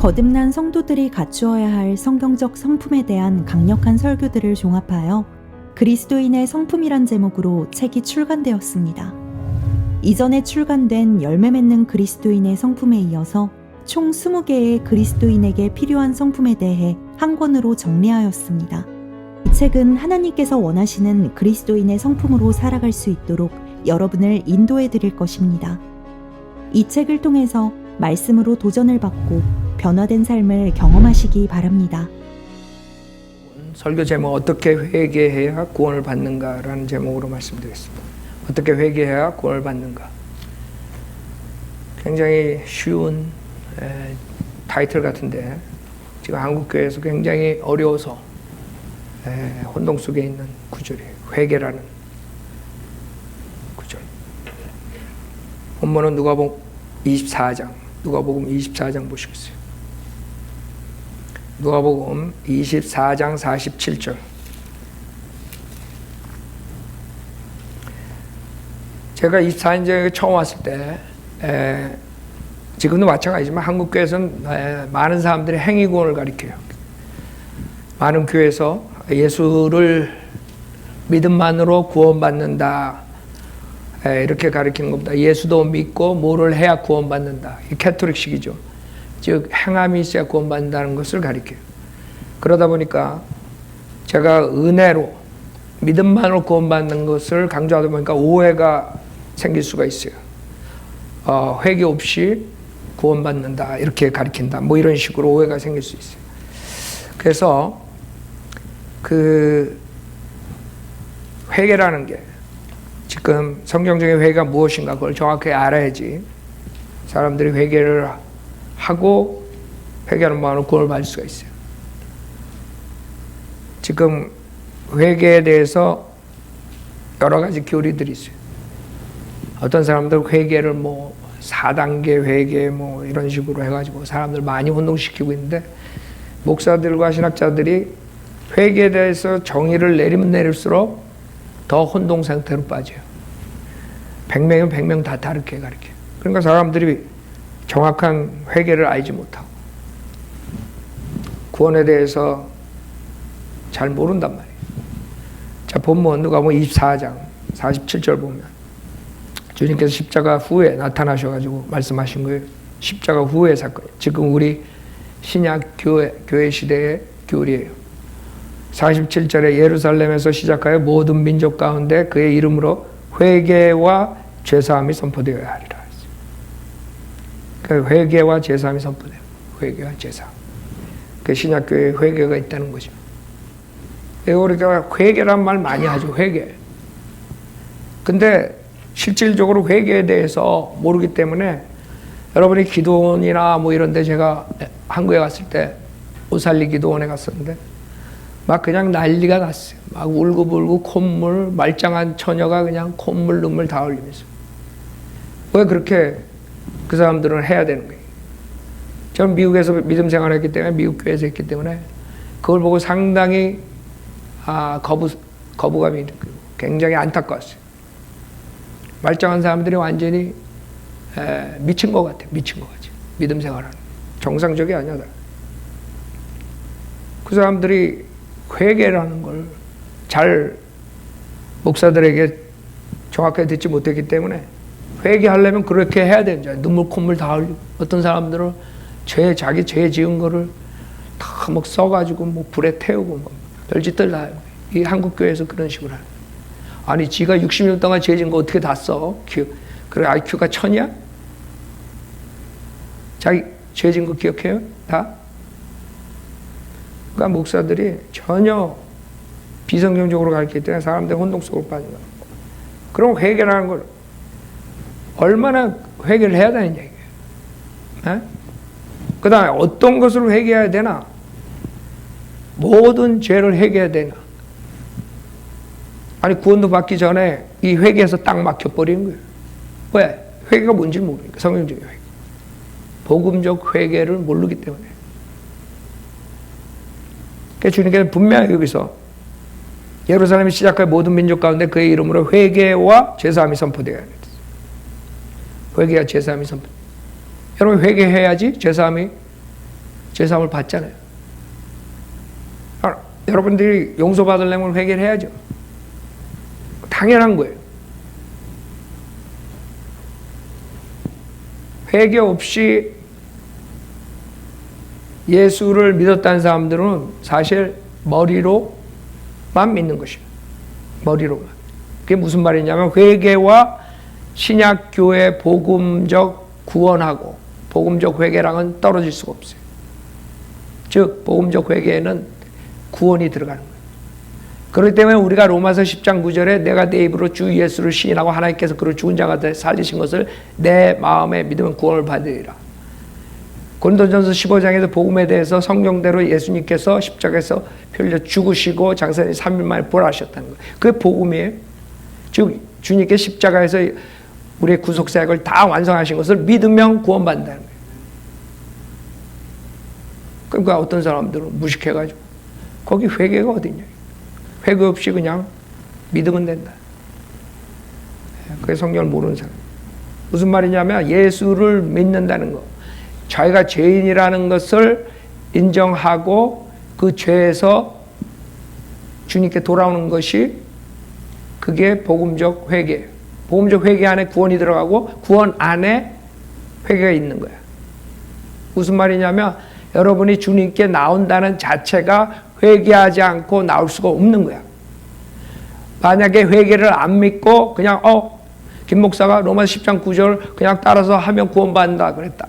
거듭난 성도들이 갖추어야 할 성경적 성품에 대한 강력한 설교들을 종합하여 그리스도인의 성품이란 제목으로 책이 출간되었습니다. 이전에 출간된 열매 맺는 그리스도인의 성품에 이어서 총 20개의 그리스도인에게 필요한 성품에 대해 한 권으로 정리하였습니다. 이 책은 하나님께서 원하시는 그리스도인의 성품으로 살아갈 수 있도록 여러분을 인도해 드릴 것입니다. 이 책을 통해서 말씀으로 도전을 받고 변화된 삶을 경험하시기 바랍니다. 설교 제목 어떻게 회개해야 구원을 받는가라는 제목으로 말씀드리겠습니다. 어떻게 회개해야 구원을 받는가. 굉장히 쉬운 타이틀 같은데 지금 한국교회에서 굉장히 어려워서 혼동 속에 있는 구절이에요. 회개라는 구절. 본문은 누가복음 24장, 누가복음 24장 보시겠어요. 누가복음 24장 47절. 제가 24년전에 처음 왔을 때 지금도 마찬가지지만 한국교회에서는 많은 사람들이 행위구원을 가르쳐요. 많은 교회에서 예수를 믿음만으로 구원받는다 이렇게 가르치는 것보다 예수도 믿고 뭐를 해야 구원받는다. 이 캐토릭식이죠. 즉 행함이 있어야 구원받는다는 것을 가르쳐요. 그러다 보니까 제가 은혜로 믿음만으로 구원받는 것을 강조하다 보니까 오해가 생길 수가 있어요. 회개 없이 구원받는다 이렇게 가르친다 뭐 이런 식으로 오해가 생길 수 있어요. 그래서 그 회개라는 게 지금 성경적인 회개가 무엇인가 그걸 정확히 알아야지 사람들이 회개를 하고 회개하는 마음으로 구원을 받을 수가 있어요. 지금 회개에 대해서 여러 가지 교리들이 있어요. 어떤 사람들 회개를 뭐 4단계 회개 뭐 이런 식으로 해가지고 사람들 많이 혼동시키고 있는데 목사들과 신학자들이 회개에 대해서 정의를 내리면 내릴수록 더 혼동 상태로 빠져요. 100명이면 100명 다 다르게 가르쳐요. 그러니까 사람들이 정확한 회개를 알지 못하고 구원에 대해서 잘 모른단 말이에요. 자, 본문 누가복음 24장 47절 보면 주님께서 십자가 후에 나타나셔가지고 말씀하신 거예요. 십자가 후의 사건. 지금 우리 신약 교회 시대의 교리예요. 47절에 예루살렘에서 시작하여 모든 민족 가운데 그의 이름으로 회개와 죄사함이 선포되어야 하리라. 그 회개와 죄사함이 선포돼요. 회개와 죄사함. 그 신약교회에 회개가 있다는 거죠. 우리가 회개란 말 많이 하죠. 회개. 근데 실질적으로 회개에 대해서 모르기 때문에 여러분이 기도원이나 뭐 이런 데 제가 한국에 갔을 때 오살리 기도원에 갔었는데 막 그냥 난리가 났어요. 막 울고불고 콧물, 말짱한 처녀가 그냥 콧물 눈물 다 흘리면서. 왜 그렇게 그 사람들은 해야 되는 거예요. 저는 미국에서 믿음 생활을 했기 때문에 미국 교회에서 했기 때문에 그걸 보고 상당히 거부감이 느끼고 굉장히 안타까웠어요. 말짱한 사람들이 완전히 미친 것 같아요. 미친 것 같아요. 믿음 생활하는 정상적이 아니야. 그 사람들이 회개라는 걸 잘 목사들에게 정확하게 듣지 못했기 때문에 회개하려면 그렇게 해야 되는 줄 알아요. 눈물 콧물 다 흘리고 어떤 사람들은 자기 죄 지은 거를 다 막 써가지고 뭐 불에 태우고 뭐 별짓들 다 해요. 이 한국 교회에서 그런 식으로 하는. 아니 지가 60년 동안 죄 지은 거 어떻게 다 써? 그래 IQ가 1000이야? 자기 죄 지은 거 기억해요? 다? 그러니까 목사들이 전혀 비성경적으로 가르치기 때문에 사람들이 혼동 속으로 빠진 거예요. 그럼 회개라는 걸 얼마나 회개를 해야 되는 얘기예요. 그 다음에 어떤 것을 회개해야 되나? 모든 죄를 회개해야 되나? 아니 구원도 받기 전에 이 회개에서 딱 막혀버리는 거예요. 왜? 회개가 뭔지 모르니까. 성경적인 회개. 복음적 회개를 모르기 때문에. 그러니까 주님께서 분명히 여기서 예루살렘이 시작할 모든 민족 가운데 그의 이름으로 회개와 죄사함이 선포되어야 합니다. 회개와 죄사함이 선포. 여러분 회개해야지 죄사함이 죄사함을 받잖아요. 여러분들이 용서받으려면 회개를 해야죠. 당연한 거예요. 회개 없이 예수를 믿었다는 사람들은 사실 머리로만 믿는 것이에요. 머리로만. 그게 무슨 말이냐면 회개와 신약교회 복음적 구원하고 복음적 회개랑은 떨어질 수가 없어요. 즉 복음적 회개에는 구원이 들어가는 거예요. 그렇기 때문에 우리가 로마서 10장 9절에 내가 내 입으로 주 예수를 시인하고 하나님께서 그를 죽은 자 가운데 살리신 것을 내 마음에 믿으면 구원을 받으리라. 고린도전서 15장에서 복음에 대해서 성경대로 예수님께서 십자가에서 피 흘려 죽으시고 장사님 3일 만에 부활하셨다는 거예요. 그게 복음이에요. 즉 주님께 십자가에서 우리의 구속사역을 다 완성하신 것을 믿으면 구원받는다는 거예요. 그러니까 어떤 사람들은 무식해가지고 거기 회개가 어딨냐. 회개 없이 그냥 믿으면 된다. 그게 성경을 모르는 사람. 무슨 말이냐면 예수를 믿는다는 거. 자기가 죄인이라는 것을 인정하고 그 죄에서 주님께 돌아오는 것이 그게 복음적 회개예요. 복음적 회개 안에 구원이 들어가고 구원 안에 회개가 있는 거야. 무슨 말이냐면 여러분이 주님께 나온다는 자체가 회개하지 않고 나올 수가 없는 거야. 만약에 회개를 안 믿고 그냥 김 목사가 로마서 10장 9절 그냥 따라서 하면 구원받는다 그랬다.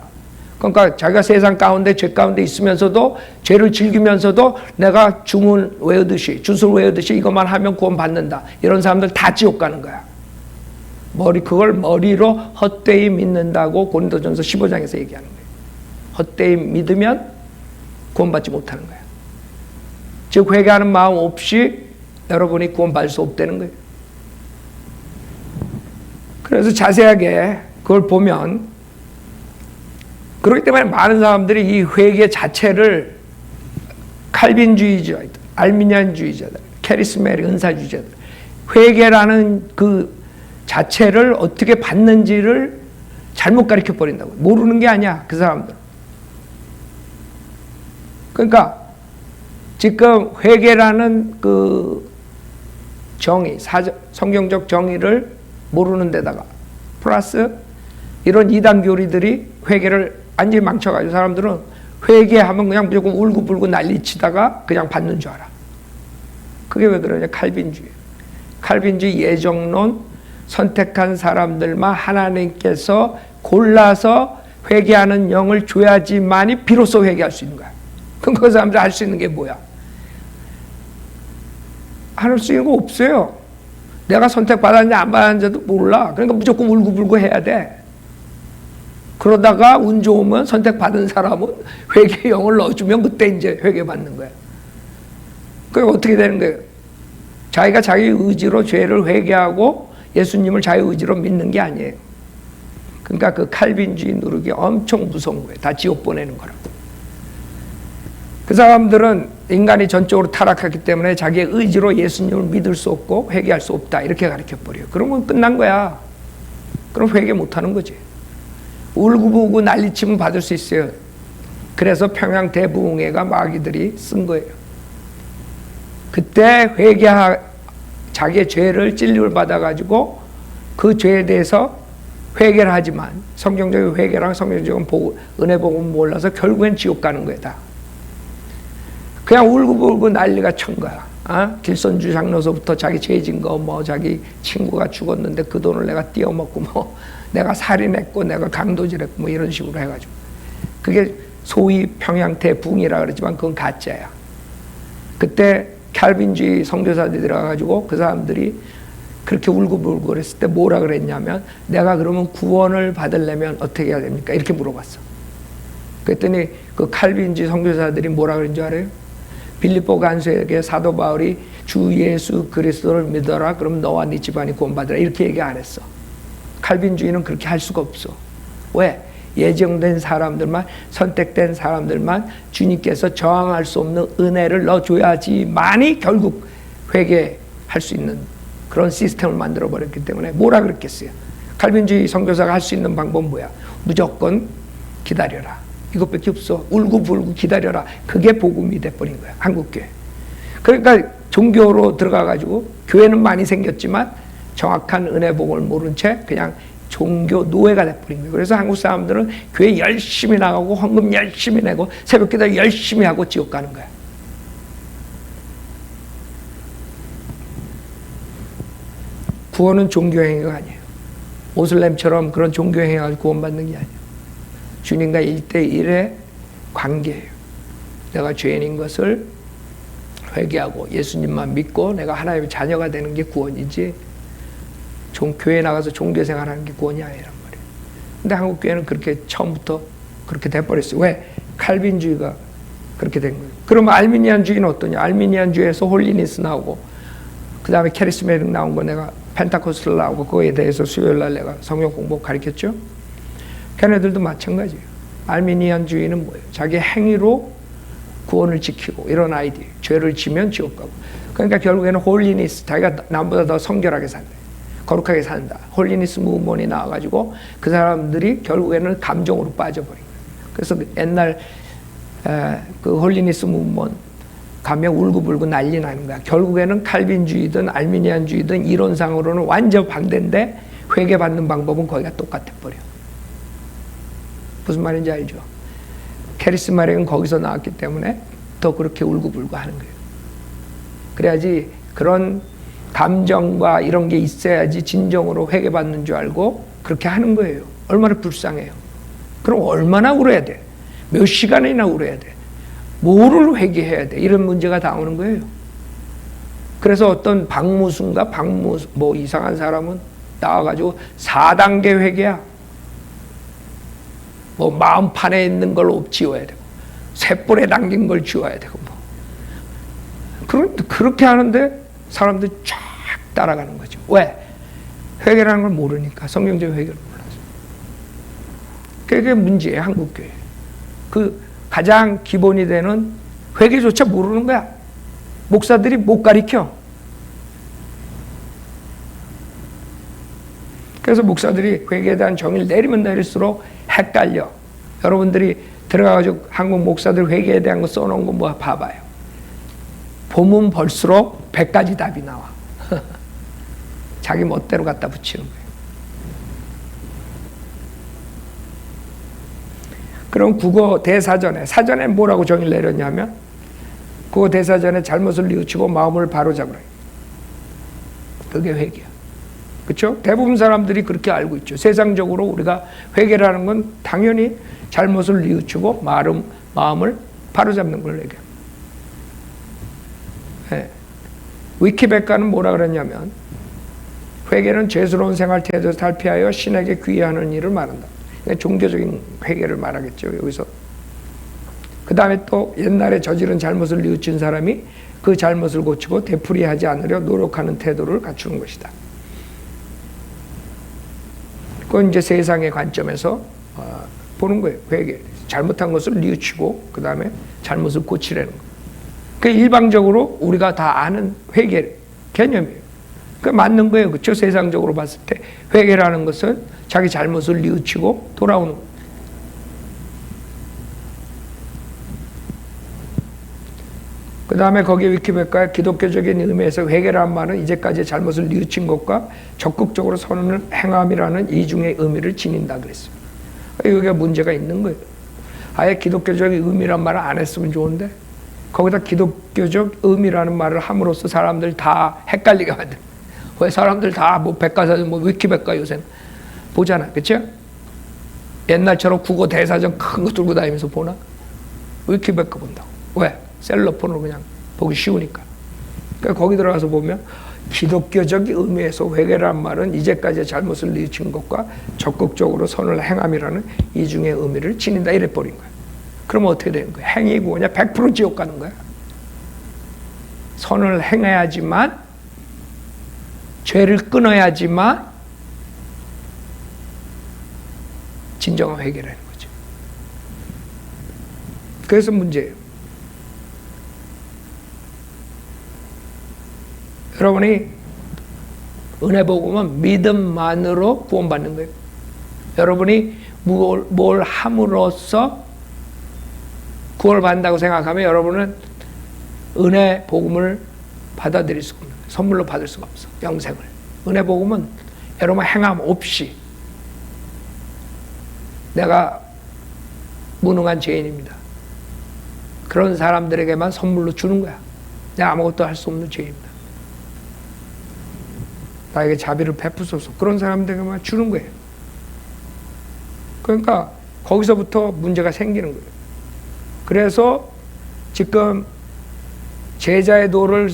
그러니까 자기가 세상 가운데 죄 가운데 있으면서도 죄를 즐기면서도 내가 주문 외우듯이 주술 외우듯이 이것만 하면 구원받는다. 이런 사람들 다 지옥 가는 거야. 그걸 머리로 헛되이 믿는다고 고린도전서 15장에서 얘기하는 거예요. 헛되이 믿으면 구원받지 못하는 거야. 즉 회개하는 마음 없이 여러분이 구원받을 수 없다는 거예요. 그래서 자세하게 그걸 보면 그렇기 때문에 많은 사람들이 이 회개 자체를 칼빈주의자, 알미니안주의자들, 캐리스메릭 은사주의자들 회개라는 그 자체를 어떻게 받는지를 잘못 가르쳐 버린다고. 모르는 게 아니야 그 사람들. 그러니까 지금 회개라는 그 정의, 성경적 정의를 모르는 데다가 플러스 이런 이단 교리들이 회개를 완전히 망쳐가지고 사람들은 회개하면 그냥 무조건 울고불고 난리치다가 그냥 받는 줄 알아. 그게 왜 그러냐? 칼빈주의. 칼빈주의 예정론 선택한 사람들만 하나님께서 골라서 회개하는 영을 줘야지만이 비로소 회개할 수 있는 거야. 그럼 그 사람들 할 수 있는 게 뭐야? 할 수 있는 거 없어요. 내가 선택받았는지 안 받았는지도 몰라. 그러니까 무조건 울고불고 해야 돼. 그러다가 운 좋으면 선택받은 사람은 회개 영을 넣어주면 그때 이제 회개받는 거야. 그게 어떻게 되는 거예요? 자기가 자기 의지로 죄를 회개하고 예수님을 자기 의지로 믿는 게 아니에요. 그러니까 그 칼빈주의 누르기 엄청 무서운 거예요. 다 지옥 보내는 거라고. 그 사람들은 인간이 전적으로 타락했기 때문에 자기의 의지로 예수님을 믿을 수 없고 회개할 수 없다 이렇게 가르쳐버려요. 그러면 끝난 거야. 그럼 회개 못하는 거지. 울고불고 난리치면 받을 수 있어요. 그래서 평양 대부흥회가 마귀들이 쓴 거예요. 그때 자기의 죄를 진리를 받아가지고 그 죄에 대해서 회개를 하지만 성경적인 회개랑 성경적인 은혜 복음 몰라서 결국엔 지옥 가는 거야 다. 그냥 울고불고 난리가 친 거야. 길선주 장로서부터 자기 죄진 거 자기 친구가 죽었는데 그 돈을 내가 띄어먹고 내가 살인했고 내가 강도질했고 이런 식으로 해가지고 그게 소위 평양 대부흥이라 그러지만 그건 가짜야. 그때 칼빈주의 선교사들이 들어가가지고 그 사람들이 그렇게 울고불고 그랬을 때 뭐라 그랬냐면 내가 그러면 구원을 받으려면 어떻게 해야 됩니까? 이렇게 물어봤어. 그랬더니 그 칼빈주의 선교사들이 뭐라 그런 줄 알아요? 빌립보 간수에게 사도 바울이 주 예수 그리스도를 믿어라 그럼 너와 네 집안이 구원받으라 이렇게 얘기 안 했어. 칼빈주의는 그렇게 할 수가 없어. 왜? 예정된 사람들만 선택된 사람들만 주님께서 저항할 수 없는 은혜를 넣어줘야지만이 결국 회개할 수 있는 그런 시스템을 만들어버렸기 때문에 뭐라 그랬겠어요? 칼빈주의 선교사가 할 수 있는 방법은 뭐야? 무조건 기다려라. 이것밖에 없어. 울고불고 기다려라. 그게 복음이 돼버린 거야, 한국교회. 그러니까 종교로 들어가가지고 교회는 많이 생겼지만 정확한 은혜 복음을 모른 채 그냥 종교 노예가 돼버린 거예요. 그래서 한국 사람들은 교회 열심히 나가고 헌금 열심히 내고 새벽기도 열심히 하고 지옥 가는 거야. 구원은 종교행위가 아니에요. 모슬렘처럼 그런 종교행위가 구원받는 게 아니에요. 주님과 1대1의 관계예요. 내가 죄인인 것을 회개하고 예수님만 믿고 내가 하나님의 자녀가 되는 게 구원이지, 교회 나가서 종교생활하는 게 구원이 아니란 말이에요. 근데 한국 교회는 그렇게 처음부터 그렇게 돼버렸어요. 왜? 칼빈주의가 그렇게 된 거예요. 그러면 알미니안주의는 어떠냐? 알미니안주의에서 홀리니스 나오고 그 다음에 캐리스메릭 나온 거 내가 펜타코스를 나오고 그거에 대해서 수요일날 내가 성경 공부 가르쳤죠. 걔네들도 마찬가지예요. 알미니안주의는 뭐예요? 자기 행위로 구원을 지키고 이런 아이디어. 죄를 지면 지옥 가고. 그러니까 결국에는 홀리니스, 자기가 남보다 더 성결하게 산다, 거룩하게 산다. 홀리니스 무브먼이 나와가지고 그 사람들이 결국에는 감정으로 빠져버린 거예요. 그래서 옛날 그 홀리니스 무브먼 가면 울고불고 난리 나는 거야. 결국에는 칼빈주의든 알미니안주의든 이론상으로는 완전 반대인데 회개받는 방법은 거기가 똑같아 버려. 무슨 말인지 알죠? 캐리스마릭은 거기서 나왔기 때문에 더 그렇게 울고불고 하는 거예요. 그래야지 그런 감정과 이런 게 있어야지 진정으로 회개받는 줄 알고 그렇게 하는 거예요. 얼마나 불쌍해요. 그럼 얼마나 울어야 돼? 몇 시간이나 울어야 돼? 뭐를 회개해야 돼? 이런 문제가 나오는 거예요. 그래서 어떤 박무순가 뭐 이상한 사람은 나와가지고 4단계 회개야. 뭐 마음판에 있는 걸 지워야 되고 쇳불에 담긴 걸 지워야 되고 뭐 그렇게 하는데 사람들이 쫙 따라가는 거죠. 왜? 회개라는 걸 모르니까. 성경적 회개를 몰라서. 그게 문제예요, 한국교회. 그 가장 기본이 되는 회개조차 모르는 거야. 목사들이 못 가르쳐. 그래서 목사들이 회개에 대한 정의를 내리면 내릴수록 헷갈려. 여러분들이 들어가가지고 한국 목사들 회개에 대한 거 써놓은 거 뭐 봐봐요. 보면 볼수록 100가지 답이 나와. 자기 멋대로 갖다 붙이는 거예요. 그럼 국어 사전에 뭐라고 정의를 내렸냐면 국어 대사전에 잘못을 뉘우치고 마음을 바로잡으라. 그게 회개야. 그렇죠? 대부분 사람들이 그렇게 알고 있죠. 세상적으로 우리가 회개라는 건 당연히 잘못을 뉘우치고 마음을 바로잡는 걸 얘기해요. 네. 위키백과는 뭐라 그랬냐면 회개는 죄스러운 생활 태도에서 탈피하여 신에게 귀의하는 일을 말한다. 종교적인 회개를 말하겠죠, 여기서. 그 다음에 또 옛날에 저지른 잘못을 뉘우친 사람이 그 잘못을 고치고 되풀이하지 않으려 노력하는 태도를 갖추는 것이다. 그건 이제 세상의 관점에서 보는 거예요. 회개. 잘못한 것을 뉘우치고 그 다음에 잘못을 고치려는 거. 그 일방적으로 우리가 다 아는 회개 개념이에요. 그 맞는 거예요. 그렇죠? 세상적으로 봤을 때 회개라는 것은 자기 잘못을 뉘우치고 돌아오는 거예요. 그 다음에 거기에 위키백과의 기독교적인 의미에서 회개라는 말은 이제까지 잘못을 뉘우친 것과 적극적으로 선을 행함이라는 이중의 의미를 지닌다 그랬어요. 여기가 문제가 있는 거예요. 아예 기독교적인 의미란 말을 안 했으면 좋은데 거기다 기독교적 의미라는 말을 함으로써 사람들 다 헷갈리게 만든. 왜 사람들 다 뭐 백과사전 뭐 위키백과 요새는 보잖아. 그렇죠? 옛날처럼 국어 대사전 큰 거 들고 다니면서 보나? 위키백과 본다고. 왜? 셀러폰으로 그냥 보기 쉬우니까. 그러니까 거기 들어가서 보면 기독교적 의미에서 회개라는 말은 이제까지 잘못을 뉘우친 것과 적극적으로 선을 행함이라는 이중의 의미를 지닌다 이래 버린 거야. 그러면 어떻게 되는 거야? 행위 구원이야? 100% 지옥 가는 거야. 선을 행해야지만, 죄를 끊어야지만 진정한 회개라는 거죠. 그래서 문제예요. 여러분이 은혜 복음은 믿음만으로 구원받는 거예요. 여러분이 뭘 함으로써 구원을 받는다고 생각하면 여러분은 은혜 복음을 받아들일 수가 없는 거예요. 선물로 받을 수가 없어. 영생을. 은혜 복음은 여러분 행함 없이 내가 무능한 죄인입니다. 그런 사람들에게만 선물로 주는 거야. 내가 아무것도 할 수 없는 죄인입니다. 나에게 자비를 베푸소서. 그런 사람들에게만 주는 거예요. 그러니까 거기서부터 문제가 생기는 거예요. 그래서 지금 제자의 도를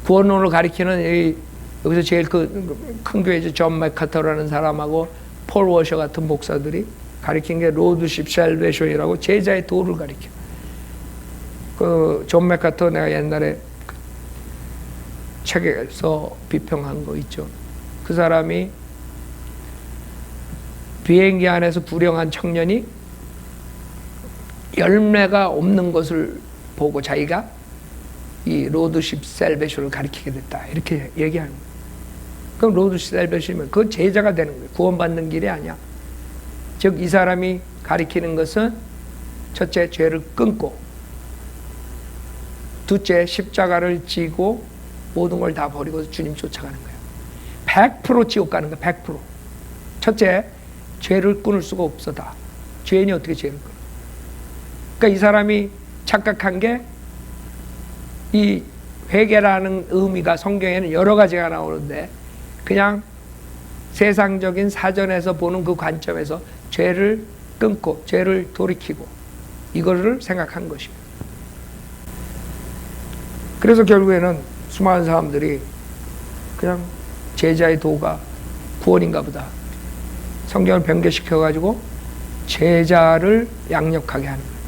구원론을 가리키는 여기서 제일 큰 교회죠. 존 맥카터라는 사람하고 폴 워셔 같은 목사들이 가리킨 게 로드십 셀베이션이라고 제자의 도를 가리켜. 존 맥카터 내가 옛날에 책에서 비평한 거 있죠. 그 사람이 비행기 안에서 불행한 청년이 열매가 없는 것을 보고 자기가 이 로드십 셀베이션을 가리키게 됐다. 이렇게 얘기하는 거예요. 그럼 로드십 셀베이션이면 그 제자가 되는 거예요. 구원받는 길이 아니야. 즉 이 사람이 가리키는 것은 첫째 죄를 끊고, 둘째 십자가를 지고 모든 걸 다 버리고 주님 쫓아가는 거예요. 100% 지옥 가는 거예요. 100%. 첫째, 죄를 끊을 수가 없어 다. 죄인이 어떻게 죄를 끊어? 그러니까 이 사람이 착각한 게 이 회개라는 의미가 성경에는 여러 가지가 나오는데 그냥 세상적인 사전에서 보는 그 관점에서 죄를 끊고 죄를 돌이키고 이거를 생각한 것이에요. 그래서 결국에는 수많은 사람들이 그냥 제자의 도가 구원인가 보다. 성경을 변개시켜가지고 제자를 양력하게 하는 거예요.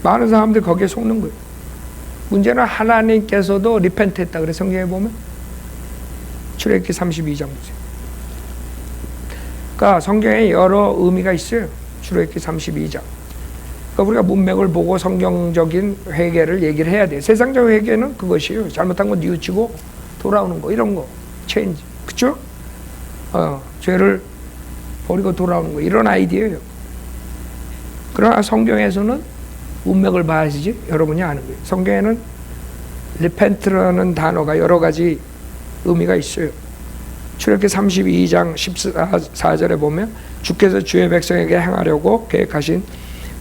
많은 사람들이 거기에 속는 거예요. 문제는 하나님께서도 리펜트했다 그래. 성경에 보면 출애굽기 32장 보세요. 그러니까 성경에 여러 의미가 있어요. 출애굽기 32장. 그러니까 우리가 문맥을 보고 성경적인 회개를 얘기를 해야 돼요. 세상적 회개는 그것이에요. 잘못한 거 뉘우치고 돌아오는 거, 이런 거, 체인지, 그렇죠? 죄를 버리고 돌아오는 거, 이런 아이디어예요. 그러나 성경에서는 문맥을 봐야지 여러분이 아는 거예요. 성경에는 repent라는 단어가 여러 가지 의미가 있어요. 출애굽기 32장 14절에 보면 주께서 주의 백성에게 행하려고 계획하신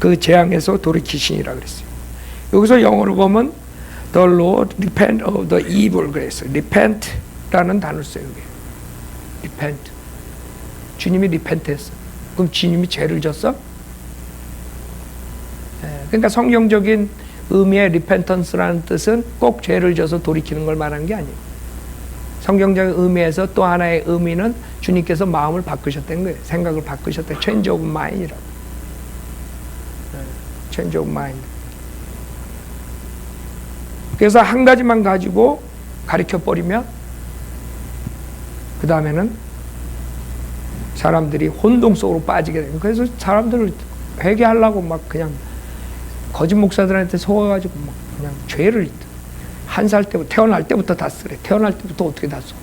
그 재앙에서 돌이키시니라 그랬어요. 여기서 영어로 보면 The Lord repent of the evil 그랬어요. repent라는 단어를 써요. 여기. repent. 주님이 repent했어. 그럼 주님이 죄를 졌어? 그러니까 성경적인 의미의 repentance라는 뜻은 꼭 죄를 져서 돌이키는 걸 말하는 게 아니에요. 성경적인 의미에서 또 하나의 의미는 주님께서 마음을 바꾸셨다는 거예요. 생각을 바꾸셨다. change of mind이라고. change of mind. 그래서 한 가지만 가지고 가르쳐버리면 그 다음에는 사람들이 혼동 속으로 빠지게 돼요. 그래서 사람들을 회개하려고 막 그냥 거짓 목사들한테 속아가지고 막 그냥 죄를 한 살 때부터 태어날 때부터 다 쓰래. 태어날 때부터 어떻게 다 써?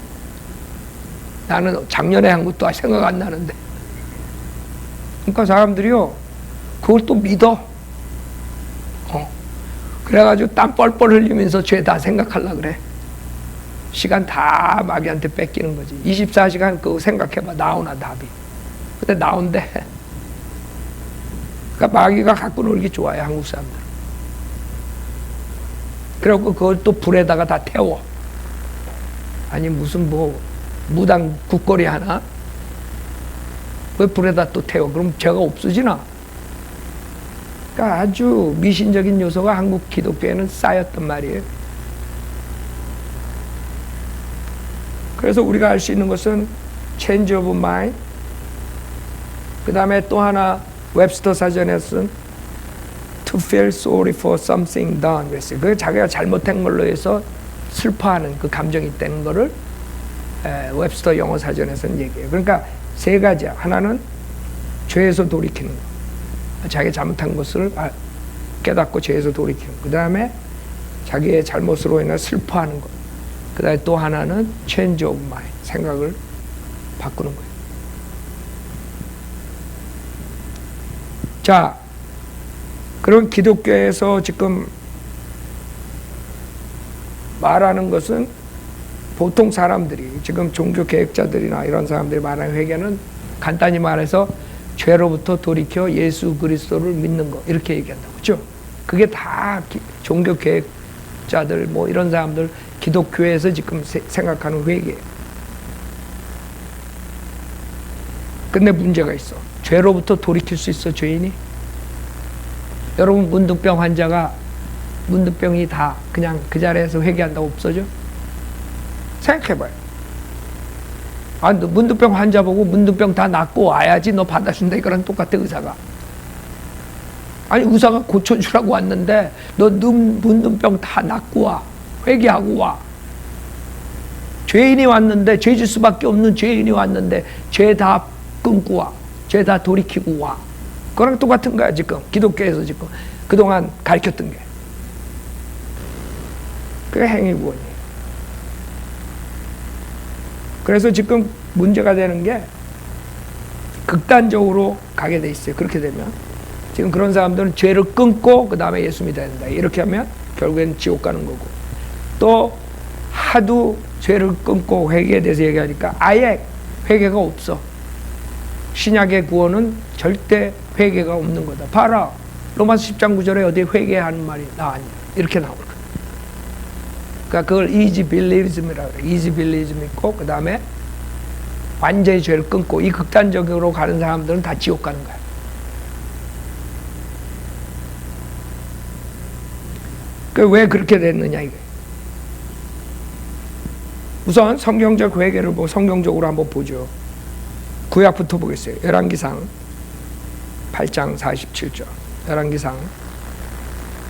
나는 작년에 한 것도 생각 안 나는데. 그러니까 사람들이요 그걸 또 믿어. 그래가지고 땀 뻘뻘 흘리면서 죄 다 생각하려 그래. 시간 다 마귀한테 뺏기는 거지. 24시간 그거 생각해봐. 나오나 답이. 근데 나온대. 그러니까 마귀가 갖고 놀기 좋아해, 한국 사람들. 그래갖고 그걸 또 불에다가 다 태워. 아니 무슨 무당 국거리 하나? 왜 불에다 또 태워? 그럼 죄가 없어지나? 그러니까 아주 미신적인 요소가 한국 기독교에는 쌓였단 말이에요. 그래서 우리가 알 수 있는 것은 change of mind. 그 다음에 또 하나 웹스터 사전에서는 to feel sorry for something done 그랬어요. 그 자기가 잘못한 걸로 해서 슬퍼하는 그 감정이 있다는 거를 웹스터 영어 사전에서는 얘기해요. 그러니까 세 가지야. 하나는 죄에서 돌이키는 거. 자기 잘못한 것을 깨닫고 죄에서 돌이키는 거. 그 다음에 자기의 잘못으로 인해 슬퍼하는 것. 그 다음에 또 하나는 change of mind. 생각을 바꾸는 거예요. 자, 그런 기독교에서 지금 말하는 것은 보통 사람들이 지금 종교개혁자들이나 이런 사람들이 말하는 회개는 간단히 말해서 죄로부터 돌이켜 예수 그리스도를 믿는 거 이렇게 얘기한다고. 그렇죠? 그게 다 종교개혁자들 뭐 이런 사람들 기독교에서 지금 생각하는 회개예요. 근데 문제가 있어. 죄로부터 돌이킬 수 있어, 죄인이? 여러분, 문득병 환자가 문득병이 다 그냥 그 자리에서 회개한다고 없어져? 생각해봐요. 아, 너 문득병 환자 보고 문득병 다 낫고 와야지 너 받아준다 이거랑 똑같아, 의사가. 아니, 의사가 고쳐주라고 왔는데 너 문득병 다 낫고 와. 회개하고 와. 죄인이 왔는데, 죄질 수밖에 없는 죄인이 왔는데 죄 다 끊고 와. 죄 다 돌이키고 와. 그거랑 똑같은 거야, 지금. 기독교에서 지금 그동안 가르쳤던 게. 그게 행위구원이에요. 그래서 지금 문제가 되는 게 극단적으로 가게 돼 있어요. 그렇게 되면 지금 그런 사람들은 죄를 끊고 그 다음에 예수 믿어야 된다. 이렇게 하면 결국엔 지옥 가는 거고, 또 하도 죄를 끊고 회개에 대해서 얘기하니까 아예 회개가 없어. 신약의 구원은 절대 회개가 없는 거다. 봐라, 로마서 10장 9절에 어디 회개하는 말이 나왔냐, 이렇게 나올 거야. 그러니까 그걸 easy believism이라고 그래. easy believism 있고, 그 다음에 완전히 죄를 끊고, 이 극단적으로 가는 사람들은 다 지옥 가는 거야. 왜 그렇게 됐느냐, 이게. 우선 성경적 회개를 성경적으로 한번 보죠. 구약부터 보겠어요. 열왕기상 8장 47절. 열왕기상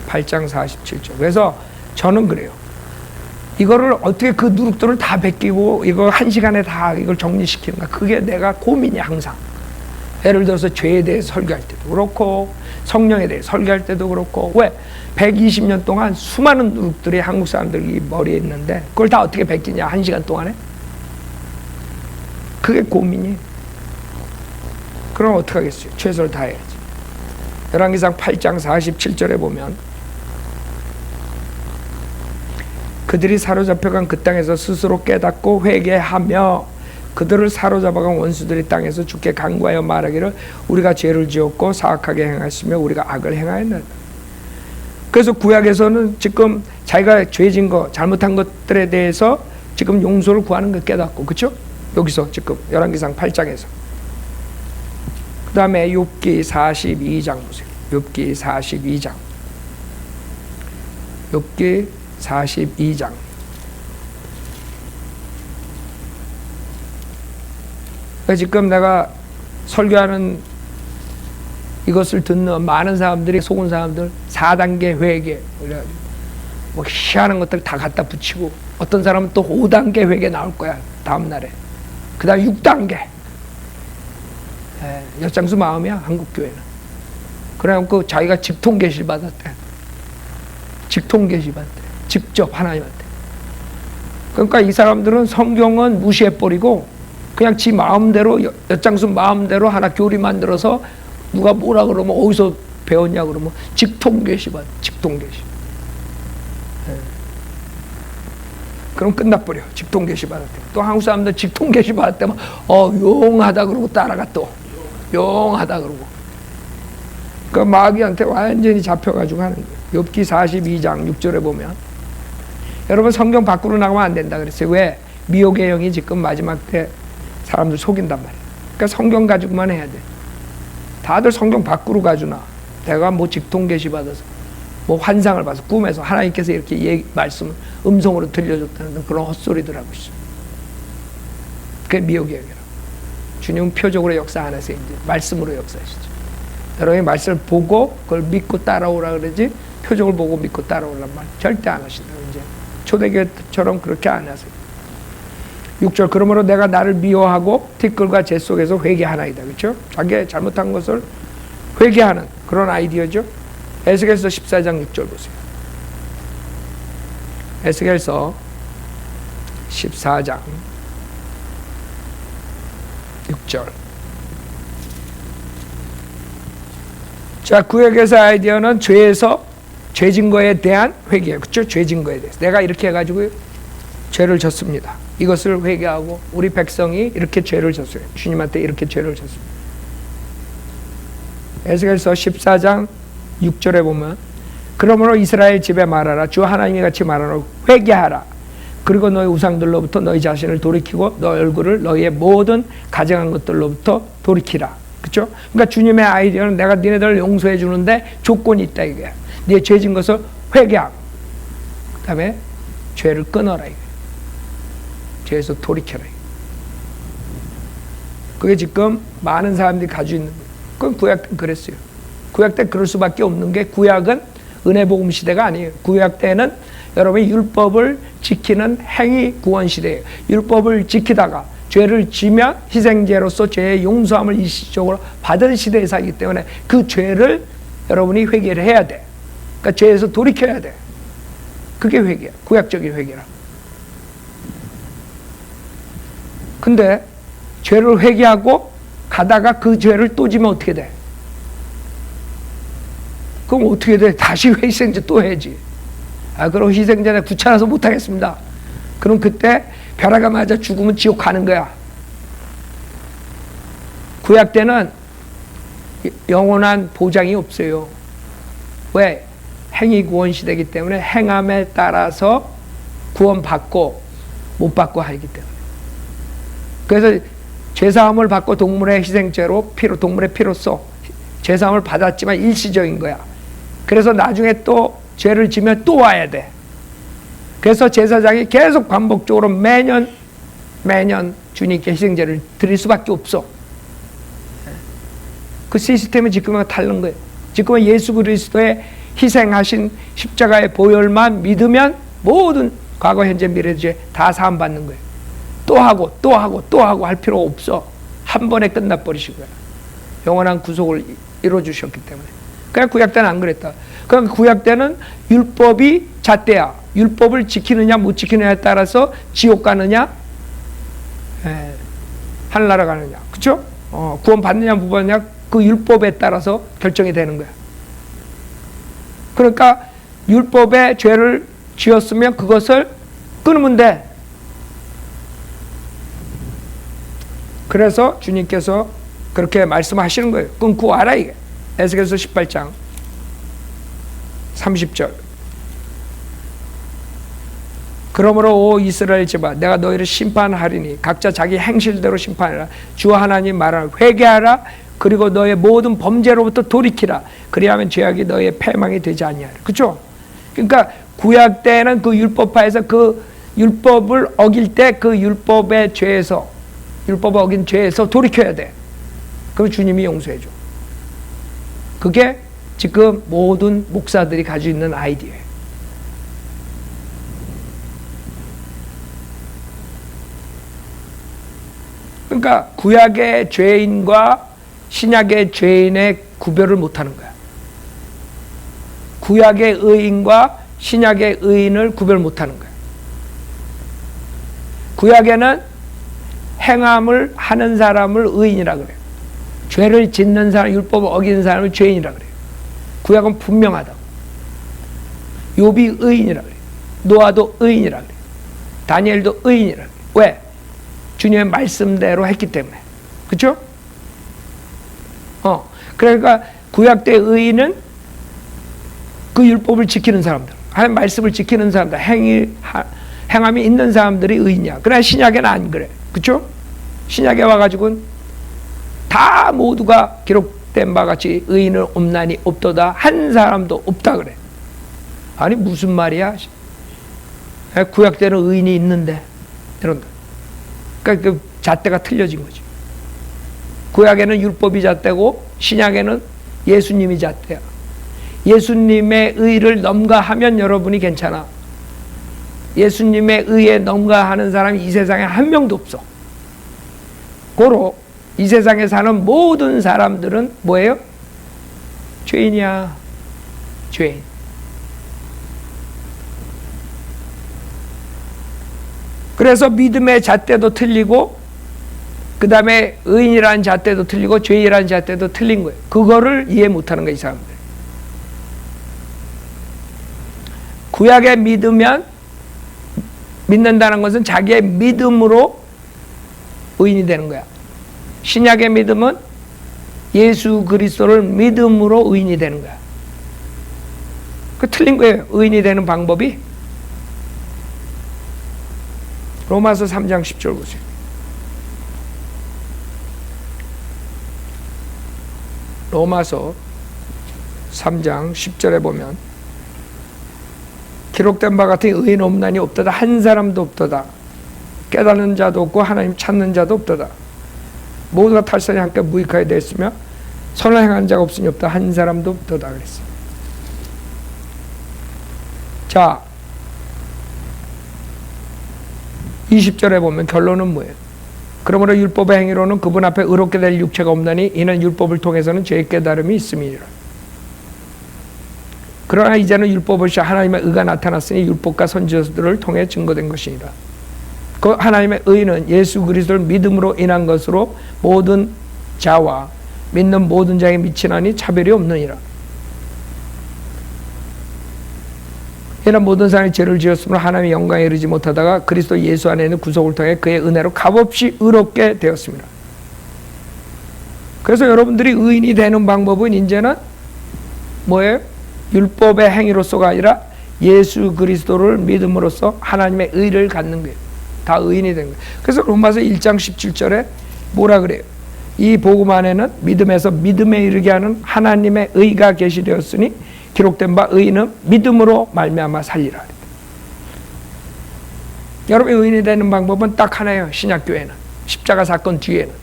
8장 47절. 그래서 저는 그래요. 이거를 어떻게 그 누룩들을 다 베끼고 이거 한 시간에 다 이걸 정리시키는가, 그게 내가 고민이야, 항상. 예를 들어서 죄에 대해 설교할 때도 그렇고 성령에 대해 설교할 때도 그렇고. 왜? 120년 동안 수많은 누룩들이 한국 사람들이 머리에 있는데 그걸 다 어떻게 베끼냐, 한 시간 동안에? 그게 고민이. 그럼 어떡하겠어요? 최선을 다해야지. 열왕기상 8장 47절에 보면 그들이 사로잡혀간 그 땅에서 스스로 깨닫고 회개하며 그들을 사로잡아간 원수들이 땅에서 주께 간구하여 말하기를 우리가 죄를 지었고 사악하게 행하시며 우리가 악을 행하였나이다. 그래서 구약에서는 지금 자기가 죄진 거, 잘못한 것들에 대해서 지금 용서를 구하는 걸 깨닫고, 그렇죠? 여기서 지금 열왕기상 8장에서. 그 다음에 욥기 42장 보세요. 욥기 42장. 욥기 42장. 지금 내가 설교하는 이것을 듣는 많은 사람들이, 속은 사람들 4단계 회개, 뭐 희한한 것들 다 갖다 붙이고, 어떤 사람은 또 5단계 회개 나올 거야, 다음 날에. 그 다음 6단계. 엿장수 마음이야, 한국교회는. 그래갖고 자기가 직통 계시 받았대. 직통 계시 받대. 직접 하나님한테. 그러니까 이 사람들은 성경은 무시해버리고 그냥 지 마음대로, 엿장수 마음대로 하나 교리 만들어서 누가 뭐라 그러면 어디서 배웠냐 그러면 직통 계시 받. 직통 계시. 그럼 끝나버려. 직통 계시 받았대. 또 한국 사람들 직통 계시 받았대면 용하다 그러고 따라가, 또 용하다 그러고. 그 마귀한테 완전히 잡혀가지고 하는 거예요. 욥기 42장 6절에 보면, 여러분 성경 밖으로 나가면 안 된다 그랬어요. 왜? 미혹의 영이 지금 마지막 때 사람들 속인단 말이에요. 그러니까 성경 가지고만 해야 돼. 다들 성경 밖으로 가주나. 내가 뭐 직통 계시 받아서 뭐 환상을 봐서 꿈에서 하나님께서 이렇게 말씀을 음성으로 들려줬다는 그런 헛소리들 하고 있어요. 그게 미혹의 영이라고. 주님은 표적으로 역사 안 하세요. 이제 말씀으로 역사하시죠. 여러분이 말씀을 보고 그걸 믿고 따라오라 그러지, 표적을 보고 믿고 따라오란 말 절대 안 하신다고. 이제 초대교회처럼 그렇게 안 하세요. 6절, 그러므로 내가 나를 미워하고 티끌과 재 속에서 회개하나이다. 그렇죠? 자기 잘못한 것을 회개하는 그런 아이디어죠. 에스겔서 14장 6절 보세요. 에스겔서 14장 6절. 자, 구약에서 아이디어는 죄 증거에 대한 회개예요. 그렇죠? 죄 증거에 대해서. 내가 이렇게 해가지고 죄를 졌습니다. 이것을 회개하고 우리 백성이 이렇게 죄를 졌어요. 주님한테 이렇게 죄를 졌습니다. 에스겔서 14장 6절에 보면 그러므로 이스라엘 집에 말하라. 주 하나님이 같이 말하노 회개하라. 그리고 너희 우상들로부터 너희 자신을 돌이키고 너희 얼굴을 너희의 모든 가증한 것들로부터 돌이키라. 그렇죠? 그러니까 주님의 아이디어는 내가 니네들을 용서해 주는데 조건이 있다 이거야. 네 죄 진 것을 회개하고 그다음에 죄를 끊어라 이거야. 죄에서 돌이켜라. 그게 지금 많은 사람들이 가지고 있는 거예요. 그건 구약 때는 그랬어요. 구약 때 그럴 수밖에 없는 게 구약은 은혜 복음 시대가 아니에요. 구약 때는 여러분이 율법을 지키는 행위 구원 시대예요. 율법을 지키다가 죄를 지면 희생제로서 죄의 용서함을 일시적으로 받은 시대에 살기 때문에 그 죄를 여러분이 회개를 해야 돼. 그러니까 죄에서 돌이켜야 돼. 그게 회개야. 구약적인 회개라. 근데 죄를 회개하고 가다가 그 죄를 또 지면 어떻게 돼? 그럼 어떻게 돼? 다시 희생제 또 해야지. 그럼 희생제는 귀찮아서 못하겠습니다. 그럼 그때 벼락가 맞아 죽으면 지옥 가는 거야. 구약 때는 영원한 보장이 없어요. 왜? 행위 구원 시대이기 때문에 행함에 따라서 구원받고 못 받고 하기 때문에. 그래서 죄사함을 받고 동물의 희생제로 동물의 피로써 죄사함을 받았지만 일시적인 거야. 그래서 나중에 또 죄를 지면 또 와야 돼. 그래서 제사장이 계속 반복적으로 매년 주님께 희생제를 드릴 수밖에 없어. 그 시스템이 지금은 다른 거예요. 지금은 예수 그리스도의 희생하신 십자가의 보혈만 믿으면 모든 과거, 현재, 미래 죄 다 사함받는 거예요. 또 하고 할 필요 없어. 한 번에 끝나버리시고요. 영원한 구속을 이루어주셨기 때문에. 그냥 구약 때는 안 그랬다. 그러니까 구약 때는 율법이 잣대야. 율법을 지키느냐 못 지키느냐에 따라서 지옥 가느냐 하늘나라 가느냐. 그렇죠? 구원 받느냐 못 받느냐 그 율법에 따라서 결정이 되는 거야. 그러니까 율법의 죄를 지었으면 그것을 끊으면 돼. 그래서 주님께서 그렇게 말씀하시는 거예요. 끊고 와라 이게. 에스겔서 18장 30절. 그러므로 오 이스라엘 집아 내가 너희를 심판하리니 각자 자기 행실대로 심판하라. 주 하나님 말하라. 회개하라. 그리고 너의 모든 범죄로부터 돌이키라. 그리하면 죄악이 너의 패망이 되지 아니하리라. 그렇죠? 그러니까 구약 때는 그 율법파에서 그 율법을 어길 때 그 율법의 죄에서 율법을 어긴 죄에서 돌이켜야 돼. 그럼 주님이 용서해 줘. 그게 지금 모든 목사들이 가지고 있는 아이디어예요. 그러니까 구약의 죄인과 신약의 죄인의 구별을 못하는 거야. 구약의 의인과 신약의 의인을 구별 못하는 거야. 구약에는 행함을 하는 사람을 의인이라 그래요. 죄를 짓는 사람, 율법을 어기는 사람을 죄인이라 그래요. 구약은 분명하다. 욥이 의인이라 그래요. 노아도 의인이라 그래요. 다니엘도 의인이라 그래요. 왜? 주님의 말씀대로 했기 때문에. 그렇죠? 그러니까 구약 때 의인은 그 율법을 지키는 사람들, 하나님 말씀을 지키는 사람들, 행함이 있는 사람들이 의인이야. 그러나 신약에는 안 그래. 그렇죠? 신약에 와가지고는 다 모두가 기록된 바 같이 의인은 없나니 없도다 한 사람도 없다 그래. 아니 무슨 말이야? 구약 때는 의인이 있는데 이런다. 그러니까 그 잣대가 틀려진 거지. 구약에는 율법이 잣대고 신약에는 예수님이 잣대야. 예수님의 의를 넘가하면 여러분이 괜찮아. 예수님의 의에 넘가하는 사람이 이 세상에 한 명도 없어. 고로 이 세상에 사는 모든 사람들은 뭐예요? 죄인이야. 죄인. 그래서 믿음의 잣대도 틀리고 그 다음에 의인이라는 잣대도 틀리고 죄인이라는 잣대도 틀린 거예요. 그거를 이해 못하는 거예요, 이 사람들. 구약에 믿는다는 것은 자기의 믿음으로 의인이 되는 거야. 신약의 믿음은 예수 그리스도를 믿음으로 의인이 되는 거야. 그 틀린 거예요. 의인이 되는 방법이. 로마서 3장 10절 보세요. 로마서 3장 10절에 보면 기록된 바 같은 의인 없나니 없도다. 한 사람도 없도다. 깨닫는 자도 없고 하나님 찾는 자도 없도다. 모두가 탈선이 함께 무익하게 되었으며 선을 행하는 자가 없으니 없다. 한 사람도 없도다 그랬어요. 자, 20절에 보면 결론은 뭐예요? 그러므로 율법의 행위로는 그분 앞에 의롭게 될 육체가 없나니 이는 율법을 통해서는 죄의 깨달음이 있음이니라. 그러나 이제는 율법 없이 하나님의 의가 나타났으니 율법과 선지자들을 통해 증거된 것이니라. 그 하나님의 의는 예수 그리스도를 믿음으로 인한 것으로 모든 자와 믿는 모든 자에게 미치나니 차별이 없느니라. 이는 모든 사람이 죄를 지었으므로 하나님의 영광에 이르지 못하다가 그리스도 예수 안에 있는 구속을 통해 그의 은혜로 값없이 의롭게 되었습니다. 그래서 여러분들이 의인이 되는 방법은 이제는 뭐예요? 율법의 행위로서가 아니라 예수 그리스도를 믿음으로써 하나님의 의를 갖는 거예요. 다 의인이 된 거예요. 그래서 로마서 1장 17절에 뭐라 그래요? 이 복음 안에는 믿음에서 믿음에 이르게 하는 하나님의 의가 계시되었으니 기록된 바 의인은 믿음으로 말미암아 살리라. 여러분이 의인이 되는 방법은 딱 하나예요. 신약교회는 십자가 사건 뒤에는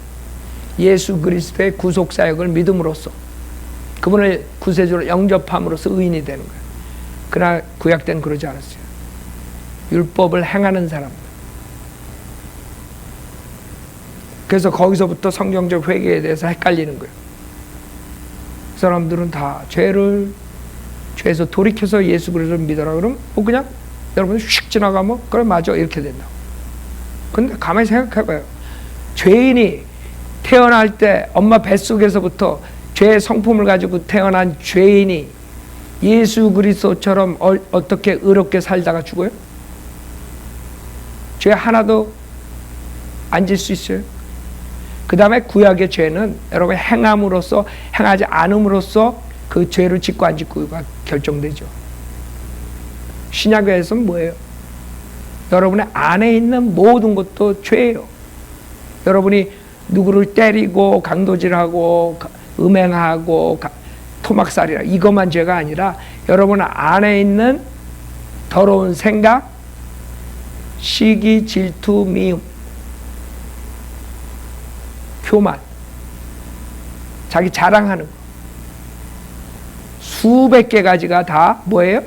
예수 그리스도의 구속사역을 믿음으로써 그분을 구세주로 영접함으로써 의인이 되는 거예요. 그러나 구약 때는 그러지 않았어요. 율법을 행하는 사람들. 그래서 거기서부터 성경적 회개에 대해서 헷갈리는 거예요. 그 사람들은 다 죄에서 돌이켜서 예수 그리스도를 믿어라 그러면 그냥 여러분이 휙 지나가면 그래 맞아 이렇게 된다고. 근데 가만히 생각해봐요. 죄인이 태어날 때 엄마 뱃속에서부터 죄의 성품을 가지고 태어난 죄인이 예수 그리스도처럼 어떻게 의롭게 살다가 죽어요? 죄 하나도 안 질 수 있어요? 그 다음에 구약의 죄는 여러분 행함으로써 행하지 않음으로써 그 죄를 짓고 안 짓고가 결정되죠. 신약에서는 뭐예요? 여러분의 안에 있는 모든 것도 죄예요. 여러분이 누구를 때리고 강도질하고 음행하고 토막살이라 이것만 죄가 아니라 여러분 안에 있는 더러운 생각, 시기, 질투, 미움, 교만, 자기 자랑하는 거 수백 개 가지가 다 뭐예요?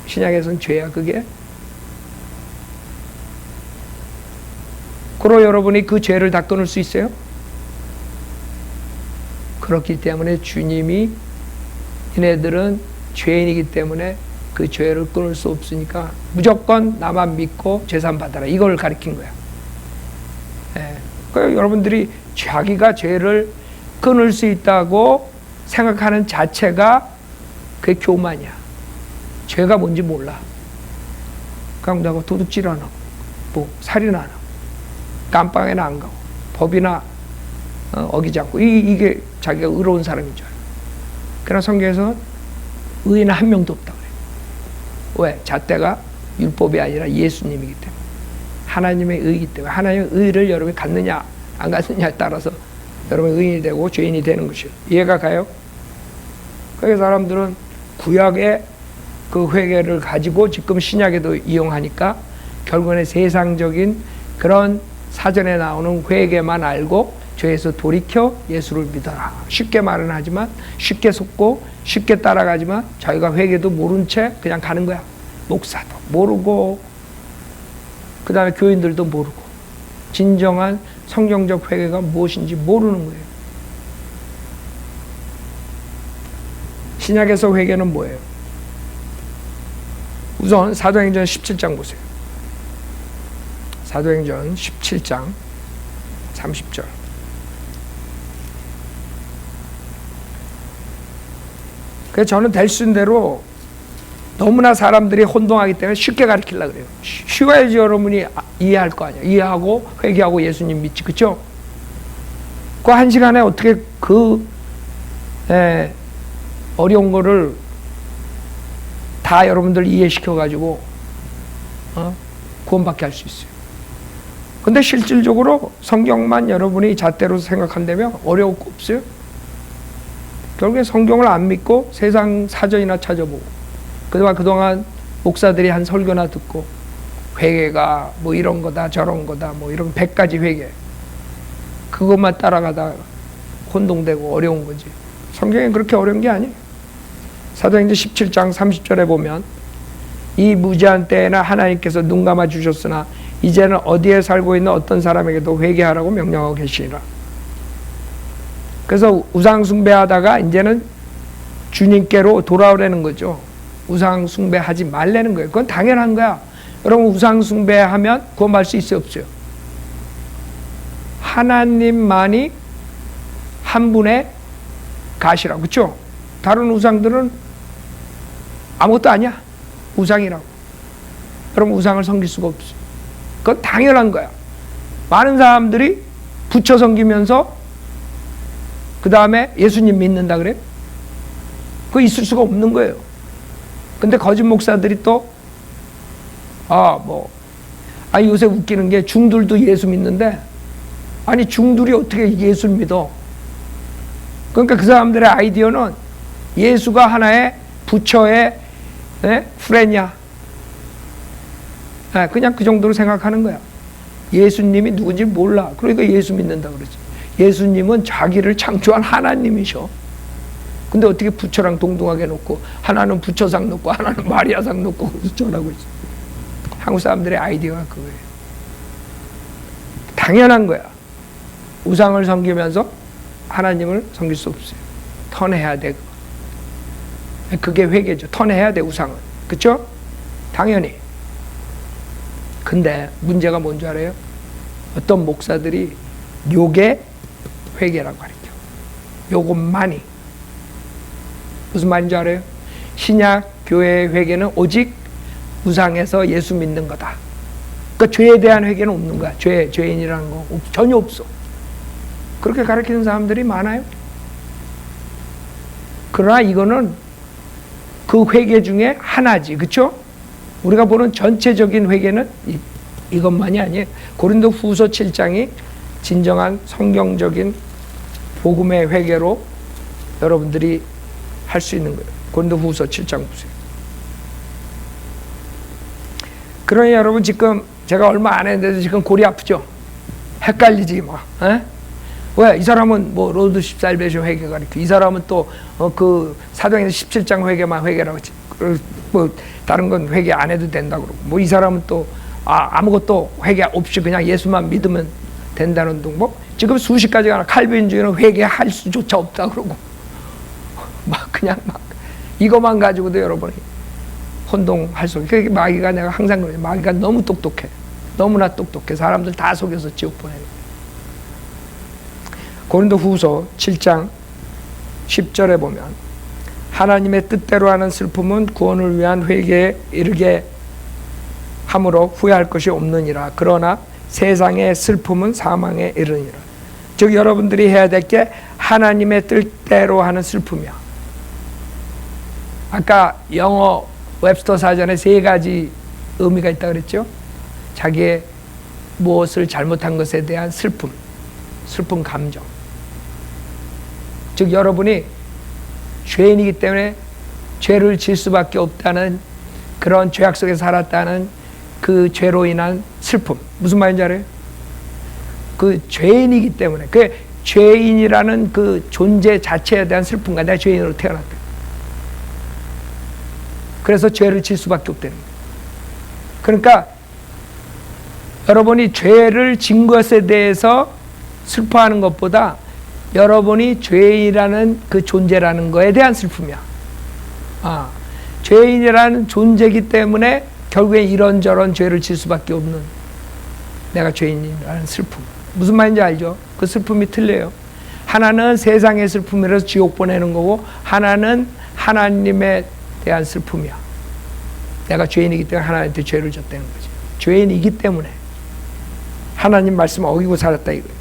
신약에서는 죄야 그게. 그럼 여러분이 그 죄를 다 끊을 수 있어요? 그렇기 때문에 주님이 얘네들은 죄인이기 때문에 그 죄를 끊을 수 없으니까 무조건 나만 믿고 재산 받아라 이걸 가르친 거야. 예. 그러니까 여러분들이 자기가 죄를 끊을 수 있다고 생각하는 자체가 그게 교만이야. 죄가 뭔지 몰라. 그냥 내가 도둑질 안 하고 뭐 살인 안 하고 깜빵에는 안 가고 법이나 어기지 않고 이게 자기가 의로운 사람인 줄 알아. 그러나 성경에서 의인 한 명도 없다 그래. 왜? 잣대가 율법이 아니라 예수님이기 때문에 하나님의 의이기 때문에 하나님의 의를 여러분이 갖느냐 안 갖느냐에 따라서 여러분이 의인이 되고 죄인이 되는 것이에요. 이해가 가요? 그래서 사람들은 구약의 그 회개를 가지고 지금 신약에도 이용하니까 결국에는 세상적인 그런 사전에 나오는 회개만 알고 죄에서 돌이켜 예수를 믿어라. 쉽게 말은 하지만 쉽게 속고 쉽게 따라가지만 자기가 회개도 모른 채 그냥 가는 거야. 목사도 모르고 그 다음에 교인들도 모르고 진정한 성경적 회개가 무엇인지 모르는 거예요. 신약에서 회개는 뭐예요? 우선 사도행전 17장 보세요. 사도행전 17장 30절. 그래서 저는 될 수 있는 대로 너무나 사람들이 혼동하기 때문에 쉽게 가르치려고 그래요. 쉬워야지 여러분이 이해할 거 아니야. 이해하고 회개하고 예수님 믿지. 그쵸? 그 한 시간에 어떻게 어려운 거를 다 여러분들 이해시켜가지고 구원받게 할 수 있어요. 근데 실질적으로 성경만 여러분이 잣대로 생각한다면 어려울 거 없어요. 결국에 성경을 안 믿고 세상 사전이나 찾아보고 그동안 목사들이 한 설교나 듣고 회개가 뭐 이런 거다 저런 거다 뭐 이런 100가지 회개 그것만 따라가다 혼동되고 어려운 거지. 성경이 그렇게 어려운 게 아니에요. 사도행전 17장 30절에 보면 이 무지한 때에나 하나님께서 눈 감아 주셨으나 이제는 어디에 살고 있는 어떤 사람에게도 회개하라고 명령하고 계시니라. 그래서 우상 숭배하다가 이제는 주님께로 돌아오라는 거죠. 우상 숭배하지 말라는 거예요. 그건 당연한 거야. 여러분 우상 숭배하면 구원받을 수 있어요 없어요? 하나님만이 한 분의 가시라고. 그렇죠? 다른 우상들은 아무것도 아니야. 우상이라고. 여러분 우상을 섬길 수가 없어요. 그건 당연한 거야. 많은 사람들이 부처 섬기면서 그 다음에 예수님 믿는다 그래요? 그거 있을 수가 없는 거예요. 근데 거짓 목사들이 또 요새 웃기는 게 중들도 예수 믿는데 아니 중들이 어떻게 예수를 믿어? 그러니까 그 사람들의 아이디어는 예수가 하나의 부처의 후레냐 그냥 그 정도로 생각하는 거야. 예수님이 누군지 몰라. 그러니까 예수 믿는다 그러지. 예수님은 자기를 창조한 하나님이셔. 근데 어떻게 부처랑 동등하게 놓고 하나는 부처상 놓고 하나는 마리아상 놓고 저라고 있어. 한국 사람들의 아이디어가 그거예요. 당연한 거야. 우상을 섬기면서 하나님을 섬길 수 없어요. 턴해야 돼. 그게 회개죠. 턴해야 돼 우상은. 그렇죠? 당연히. 근데 문제가 뭔지 알아요? 어떤 목사들이 요게 회개라고 가르쳐. 요것만이. 무슨 말인지 알아요? 신약 교회의 회개는 오직 우상에서 예수 믿는 거다. 그러니까 죄에 대한 회개는 없는 거야. 죄인이라는 거 전혀 없어. 그렇게 가르치는 사람들이 많아요. 그러나 이거는 그 회개 중에 하나지. 그렇죠? 우리가 보는 전체적인 회개는 이것만이 아니에요. 고린도 후서 7장이 진정한 성경적인 복음의 회개로 여러분들이 할 수 있는 거예요. 고린도 후서 7장 보세요. 그러니 여러분 지금 제가 얼마 안 했는데도 지금 골이 아프죠? 헷갈리지 뭐. 왜? 이 사람은 뭐 로드십 살베이션 회개 가르쳐. 이 사람은 또 그 사도행전 17장 회개만 회개라고 했지. 뭐 다른 건 회개 안 해도 된다 그러고. 뭐 이 사람은 또 아무것도 회개 없이 그냥 예수만 믿으면 된다는 둥. 뭐 지금 수십 가지가 칼빈주의는 회개할 수조차 없다 그러고. 그냥 이것만 가지고도 여러분이 혼동할 수 없어요. 그게 마귀가 내가 항상 그래요. 마귀가 너무 똑똑해. 너무나 똑똑해. 사람들 다 속여서 지옥 보내는 거예요. 고린도 후서 7장 10절에 보면 하나님의 뜻대로 하는 슬픔은 구원을 위한 회개에 이르게 함으로 후회할 것이 없느니라. 그러나 세상의 슬픔은 사망에 이르니라. 즉 여러분들이 해야 될 게 하나님의 뜻대로 하는 슬픔이야. 아까 영어 웹스터 사전에 3가지 의미가 있다고 그랬죠. 자기의 무엇을 잘못한 것에 대한 슬픔 감정. 즉 여러분이 죄인이기 때문에 죄를 질 수밖에 없다는 그런 죄악 속에 살았다는 그 죄로 인한 슬픔. 무슨 말인지 알아요? 그 죄인이기 때문에 그 죄인이라는 그 존재 자체에 대한 슬픔과 내가 죄인으로 태어났다. 그래서 죄를 질 수밖에 없다는 거예요. 그러니까 여러분이 죄를 진 것에 대해서 슬퍼하는 것보다 여러분이 죄인이라는 그 존재라는 거에 대한 슬픔이야. 죄인이라는 존재이기 때문에 결국에 이런저런 죄를 질 수밖에 없는 내가 죄인이라는 슬픔. 무슨 말인지 알죠? 그 슬픔이 틀려요. 하나는 세상의 슬픔이라서 지옥 보내는 거고, 하나는 하나님에 대한 슬픔이야. 내가 죄인이기 때문에 하나님한테 죄를 졌다는 거지. 죄인이기 때문에 하나님 말씀 어기고 살았다 이거예요.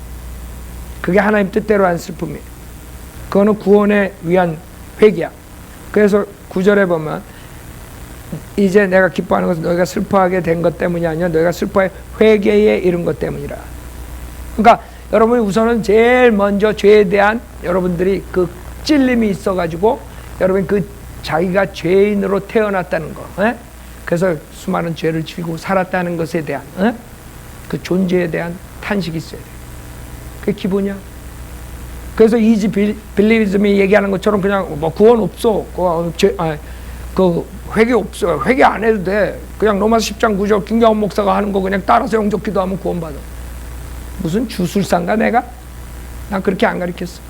그게 하나님 뜻대로 한 슬픔이에요. 그거는 구원에 위한 회개야. 그래서 9절에 보면 이제 내가 기뻐하는 것은 너희가 슬퍼하게 된 것 때문이 아니라 너희가 슬퍼해 회개에 이른 것 때문이라. 그러니까 여러분이 우선은 제일 먼저 죄에 대한 여러분들이 그 찔림이 있어가지고 여러분이 그 자기가 죄인으로 태어났다는 거, 그래서 수많은 죄를 지고 살았다는 것에 대한 그 존재에 대한 탄식이 있어야 돼. 그게 기본이야. 그래서 이지 빌리비즘이 얘기하는 것처럼 그냥 뭐 구원 없어, 그 회개 없어, 회개 안 해도 돼. 그냥 로마서 10장 9절 김경원 목사가 하는 거 그냥 따라서 영접 기도하면 구원받아. 무슨 주술사인가 내가? 난 그렇게 안 가르쳤어.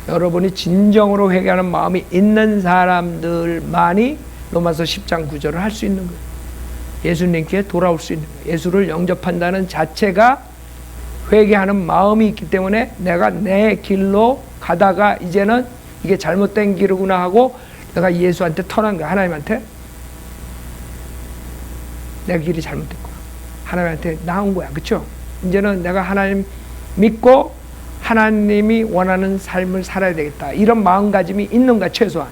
여러분이 진정으로 회개하는 마음이 있는 사람들만이 로마서 10장 9절을 할 수 있는 거예요. 예수님께 돌아올 수 있는 거예요. 예수를 영접한다는 자체가 회개하는 마음이 있기 때문에 내가 내 길로 가다가 이제는 이게 잘못된 길이구나 하고 내가 예수한테 턴한 거야. 하나님한테 내 길이 잘못됐구나. 하나님한테 나온 거야. 그렇죠? 이제는 내가 하나님 믿고 하나님이 원하는 삶을 살아야 되겠다. 이런 마음가짐이 있는 거야. 최소한.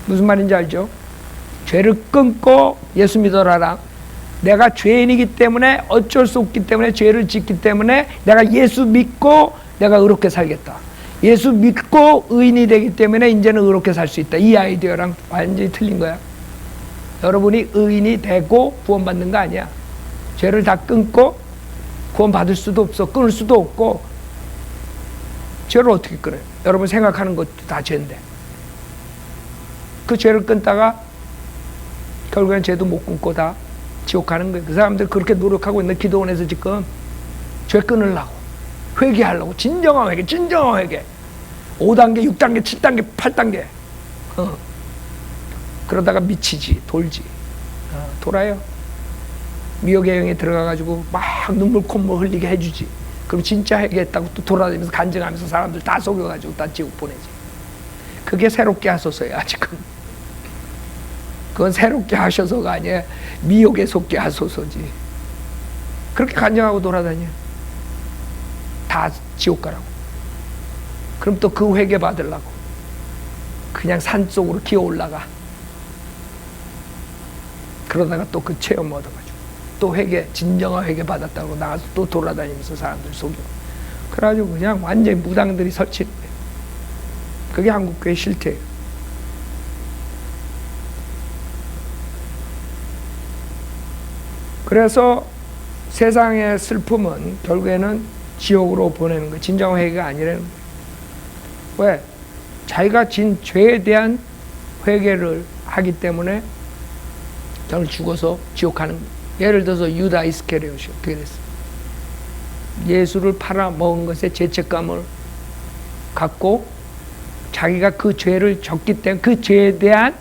무슨 말인지 알죠? 죄를 끊고 예수 믿어라랑 내가 죄인이기 때문에 어쩔 수 없기 때문에 죄를 짓기 때문에 내가 예수 믿고 내가 의롭게 살겠다. 예수 믿고 의인이 되기 때문에 이제는 의롭게 살 수 있다. 이 아이디어랑 완전히 틀린 거야. 여러분이 의인이 되고 구원받는 거 아니야. 죄를 다 끊고 구원받을 수도 없어. 끊을 수도 없고. 죄를 어떻게 끊어요? 여러분 생각하는 것도 다 죄인데. 그 죄를 끊다가 결국엔 죄도 못 끊고 다 지옥 가는 거예요. 그 사람들 그렇게 노력하고 있는 기도원에서 지금 죄 끊으려고 회개하려고 진정한 회개 5단계 6단계 7단계 8단계 그러다가 미치지 돌지 돌아요. 미혹의 영에 들어가가지고 막 눈물 콧물 흘리게 해주지. 그럼 진짜 회개했다고 또 돌아다니면서 간증하면서 사람들 다 속여가지고 다 지옥 보내지. 그게 새롭게 하소서야 지금. 그건 새롭게 하셔서가 아니야. 미혹에 속게 하소서지. 그렇게 간증하고 돌아다녀. 다 지옥 가라고. 그럼 또 그 회개 받으려고 그냥 산 속으로 기어 올라가. 그러다가 또 그 체험 얻어가지고 또 회개, 진정한 회개 받았다고 나가서 또 돌아다니면서 사람들 속여. 그래가지고 그냥 완전히 무당들이 설치는 거예요. 그게 한국교회 실태예요. 그래서 세상의 슬픔은 결국에는 지옥으로 보내는 거예요. 진정한 회개가 아니라는 거예요. 왜? 자기가 진 죄에 대한 회개를 하기 때문에 저는 죽어서 지옥 가는 거예요. 예를 들어서 유다 이스케리ot이 어떻게 됐어요? 예수를 팔아먹은 것에 죄책감을 갖고 자기가 그 죄를 졌기 때문에 그 죄에 대한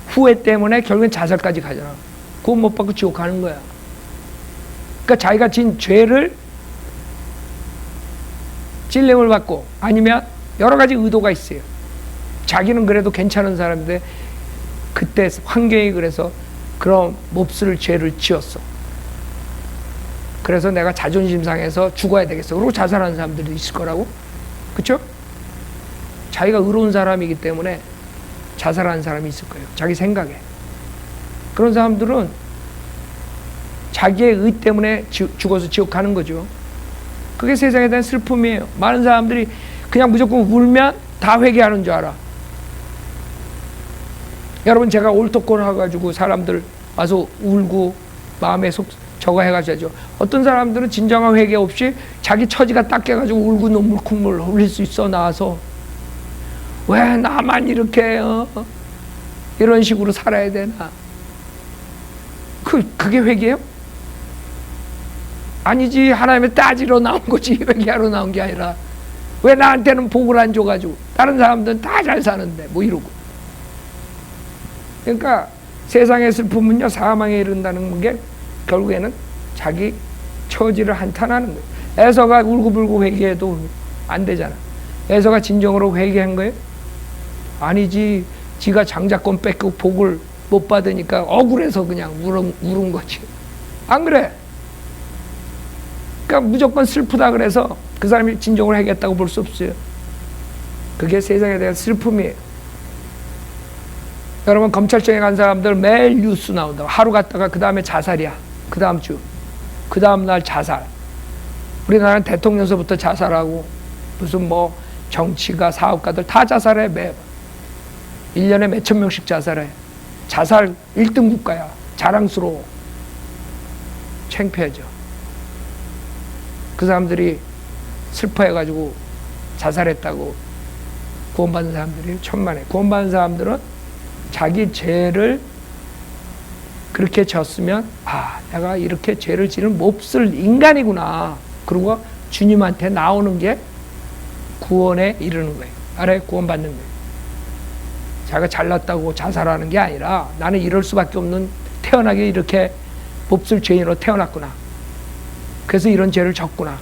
후회 때문에 결국엔 자살까지 가잖아. 구원 못 받고 지옥 가는 거야. 그러니까 자기가 진 죄를 찔림을 받고 아니면 여러 가지 의도가 있어요. 자기는 그래도 괜찮은 사람인데 그때 환경이 그래서 그런 몹쓸 죄를 지었어. 그래서 내가 자존심 상해서 죽어야 되겠어. 그리고 자살하는 사람들도 있을 거라고. 그렇죠? 자기가 의로운 사람이기 때문에 자살하는 사람이 있을 거예요. 자기 생각에. 그런 사람들은 자기의 의 때문에 죽어서 지옥 가는 거죠. 그게 세상에 대한 슬픔이에요. 많은 사람들이 그냥 무조건 울면 다 회개하는 줄 알아. 여러분 제가 올토콘 해가지고 사람들 와서 울고 마음에 저거 해가지고 어떤 사람들은 진정한 회개 없이 자기 처지가 딱 깨가지고 울고 눈물 콧물 흘릴 수 있어. 나와서 왜 나만 이렇게 이런 식으로 살아야 되나. 그게 회개예요? 아니지. 하나님의 따지러 나온 거지 회개하러 나온 게 아니라 왜 나한테는 복을 안 줘가지고 다른 사람들은 다 잘 사는데 뭐 이러고. 그러니까 세상의 슬픔은요, 사망에 이른다는 게 결국에는 자기 처지를 한탄하는 거예요. 에서가 울고불고 회개해도 안 되잖아. 에서가 진정으로 회개한 거예요? 아니지. 지가 장자권 뺏고 복을 못 받으니까 억울해서 그냥 울은 거지. 안 그래? 그러니까 무조건 슬프다 그래서 그 사람이 진정으로 회개했다고 볼 수 없어요. 그게 세상에 대한 슬픔이에요. 여러분, 검찰청에 간 사람들 매일 뉴스 나온다고. 하루 갔다가 그 다음에 자살이야. 그 다음 주. 그 다음 날 자살. 우리나라는 대통령서부터 자살하고 무슨 뭐 정치가 사업가들 다 자살해. 매번 1년에 몇천 명씩 자살해. 자살 1등 국가야. 자랑스러워. 창피하죠. 그 사람들이 슬퍼해가지고 자살했다고 구원받는 사람들이 천만에. 구원받는 사람들은 자기 죄를 그렇게 졌으면 내가 이렇게 죄를 지는 몹쓸 인간이구나. 그리고 주님한테 나오는 게 구원에 이르는 거예요. 알아요? 구원받는 거예요. 자기가 잘났다고 자살하는 게 아니라 나는 이럴 수밖에 없는, 태어나게 이렇게 몹쓸 죄인으로 태어났구나. 그래서 이런 죄를 졌구나.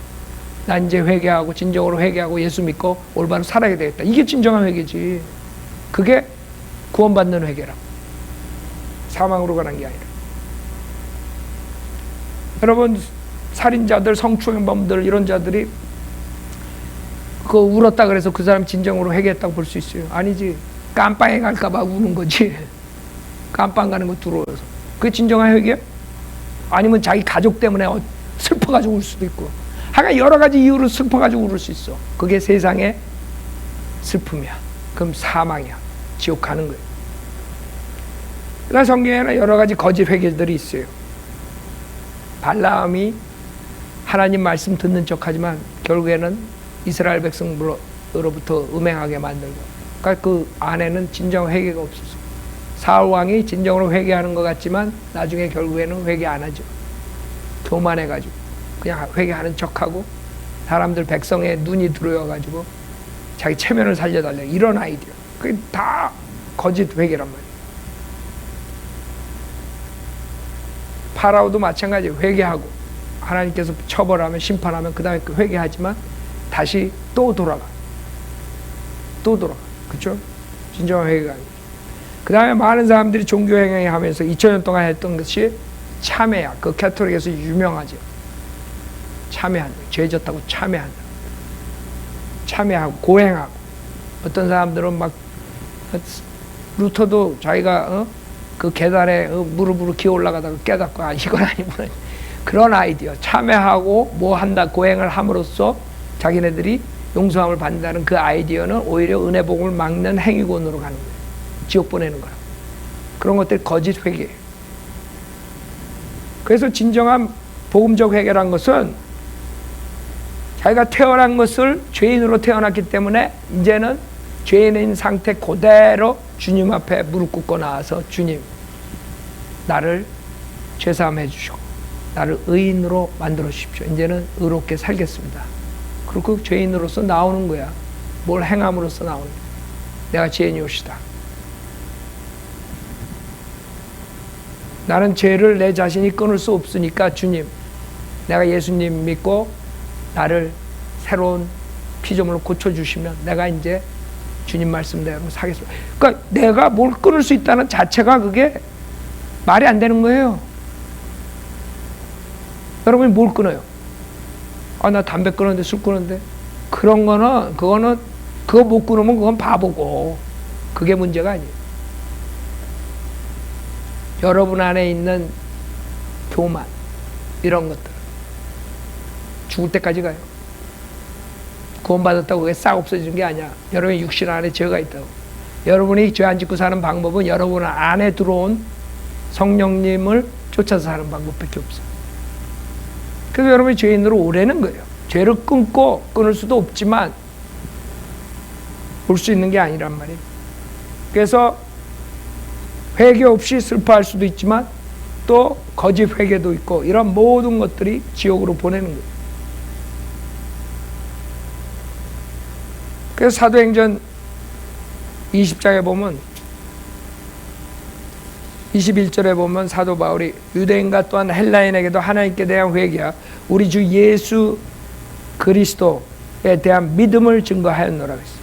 난 이제 회개하고 진정으로 회개하고 예수 믿고 올바로 살아야 되겠다. 이게 진정한 회개지. 그게 구원받는 회개라고. 사망으로 가는 게 아니라. 여러분, 살인자들, 성추행범들 이런 자들이 그 울었다 그래서 그 사람 진정으로 회개했다고 볼 수 있어요? 아니지. 깜빵에 갈까 봐 우는 거지. 깜빵 가는 거 두려워서. 그게 진정한 회개야? 아니면 자기 가족 때문에 슬퍼가지고 울 수도 있고. 하여간 여러 가지 이유로 슬퍼가지고 울을 수 있어. 그게 세상의 슬픔이야. 그럼 사망이야. 지옥 가는 거예요. 그러나 성경에는 여러 가지 거짓 회개들이 있어요. 발라함이 하나님 말씀 듣는 척하지만 결국에는 이스라엘 백성으로부터 음행하게 만들고, 그러니까 그 안에는 진정 회개가 없었어. 사울 왕이 진정으로 회개하는 것 같지만 나중에 결국에는 회개 안 하죠. 교만해가지고 그냥 회개하는 척하고 사람들 백성의 눈이 들어와가지고 자기 체면을 살려달래, 이런 아이디어. 그게 다 거짓 회개란 말이에요. 파라오도 마찬가지예요. 회개하고 하나님께서 처벌하면 심판하면 그 다음에 회개하지만 다시 또 돌아가. 그렇죠? 진정한 회개가 아니에요. 그 다음에 많은 사람들이 종교행위 하면서 2000년 동안 했던 것이 참회야. 그 캐톨릭에서 유명하죠. 참회한다. 죄 졌다고 참회한다. 참회하고 고행하고. 어떤 사람들은 막 루터도 자기가 그 계단에 무릎으로 기어 올라가다가 깨닫고 이건 아니구나. 그런 아이디어. 참회하고 뭐 한다, 고행을 함으로써 자기네들이 용서함을 받는다는 그 아이디어는 오히려 은혜복을 막는 행위권으로 가는 거예요. 지옥 보내는 거라. 그런 것들이 거짓 회개예요. 그래서 진정한 복음적 회개란 것은 자기가 태어난 것을 죄인으로 태어났기 때문에 이제는 죄인인 상태 그대로 주님 앞에 무릎 꿇고 나와서 주님, 나를 죄사함해 주시고 나를 의인으로 만들어 주십시오. 이제는 의롭게 살겠습니다. 그리고 죄인으로서 나오는 거야. 뭘 행함으로써 나오는 거야. 내가 죄인이옵시다. 나는 죄를 내 자신이 끊을 수 없으니까 주님, 내가 예수님 믿고 나를 새로운 피조물로 고쳐주시면 내가 이제 주님 말씀대로 살겠습니다. 그러니까 내가 뭘 끊을 수 있다는 자체가 그게 말이 안 되는 거예요. 여러분이 뭘 끊어요? 나 담배 끊었는데, 술 끊었는데. 그거는 그거 못 끊으면 그건 바보고, 그게 문제가 아니에요. 여러분 안에 있는 교만, 이런 것들 죽을 때까지 가요. 구원받았다고 그게 싹 없어지는 게 아니야. 여러분의 육신 안에 죄가 있다고. 여러분이 죄 안 짓고 사는 방법은 여러분 안에 들어온 성령님을 쫓아서 사는 방법밖에 없어요. 그래서 여러분이 죄인으로 오래는 거예요. 죄를 끊을 수도 없지만 올 수 있는 게 아니란 말이에요. 그래서 회개 없이 슬퍼할 수도 있지만 또 거짓 회개도 있고, 이런 모든 것들이 지옥으로 보내는 거예요. 그래서 사도행전 20장에 보면 21절에 보면 사도 바울이 유대인과 또한 헬라인에게도 하나님께 대한 회개야 우리 주 예수 그리스도에 대한 믿음을 증거하였노라고 했어요.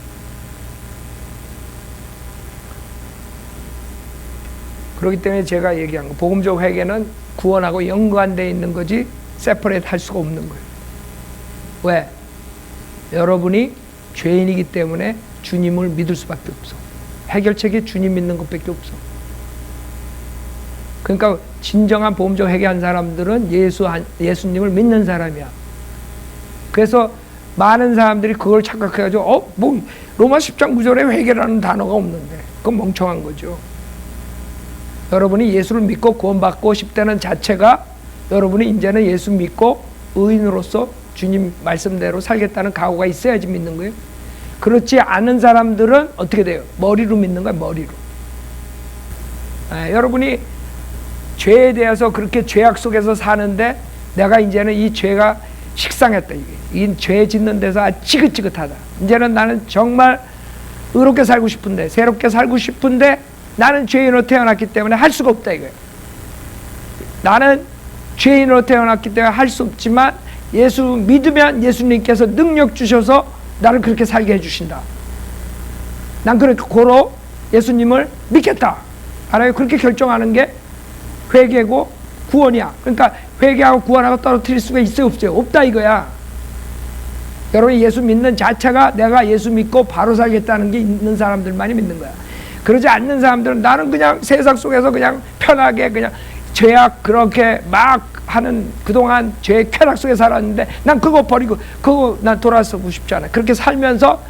그렇기 때문에 제가 얘기한 거 복음적 회개는 구원하고 연관되어 있는 거지 세퍼레이트 할 수가 없는 거예요. 왜? 여러분이 죄인이기 때문에 주님을 믿을 수밖에 없어. 해결책이 주님 믿는 것밖에 없어. 그러니까 진정한 복음적 회개한 사람들은 예수님을 믿는 사람이야. 그래서 많은 사람들이 그걸 착각해가지고 뭐 로마 10장 9절에 회개라는 단어가 없는데 그건 멍청한 거죠. 여러분이 예수를 믿고 구원받고 싶다는 자체가 여러분이 이제는 예수 믿고 의인으로서 주님 말씀대로 살겠다는 각오가 있어야지 믿는 거예요. 그렇지 않은 사람들은 어떻게 돼요? 머리로 믿는 거야, 머리로. 여러분이 죄에 대해서 그렇게 죄악 속에서 사는데 내가 이제는 이 죄가 식상했다. 이 죄 짓는 데서 지긋지긋하다. 이제는 나는 정말 의롭게 살고 싶은데, 새롭게 살고 싶은데 나는 죄인으로 태어났기 때문에 할 수가 없다 이거예요. 나는 죄인으로 태어났기 때문에 할 수 없지만 예수 믿으면 예수님께서 능력 주셔서 나를 그렇게 살게 해주신다. 난 그렇게 고로 예수님을 믿겠다. 알아요? 그렇게 결정하는 게 회개고 구원이야. 그러니까 회개하고 구원하고 떨어뜨릴 수가 있어요, 없어요? 없다 이거야. 여러분이 예수 믿는 자체가 내가 예수 믿고 바로 살겠다는 게 있는 사람들만이 믿는 거야. 그러지 않는 사람들은 나는 그냥 세상 속에서 그냥 편하게 그냥 죄악 그렇게 막 하는 그동안 죄의 쾌락 속에 살았는데 난 그거 버리고 그거 난 돌아서고 싶지 않아. 그렇게 살면서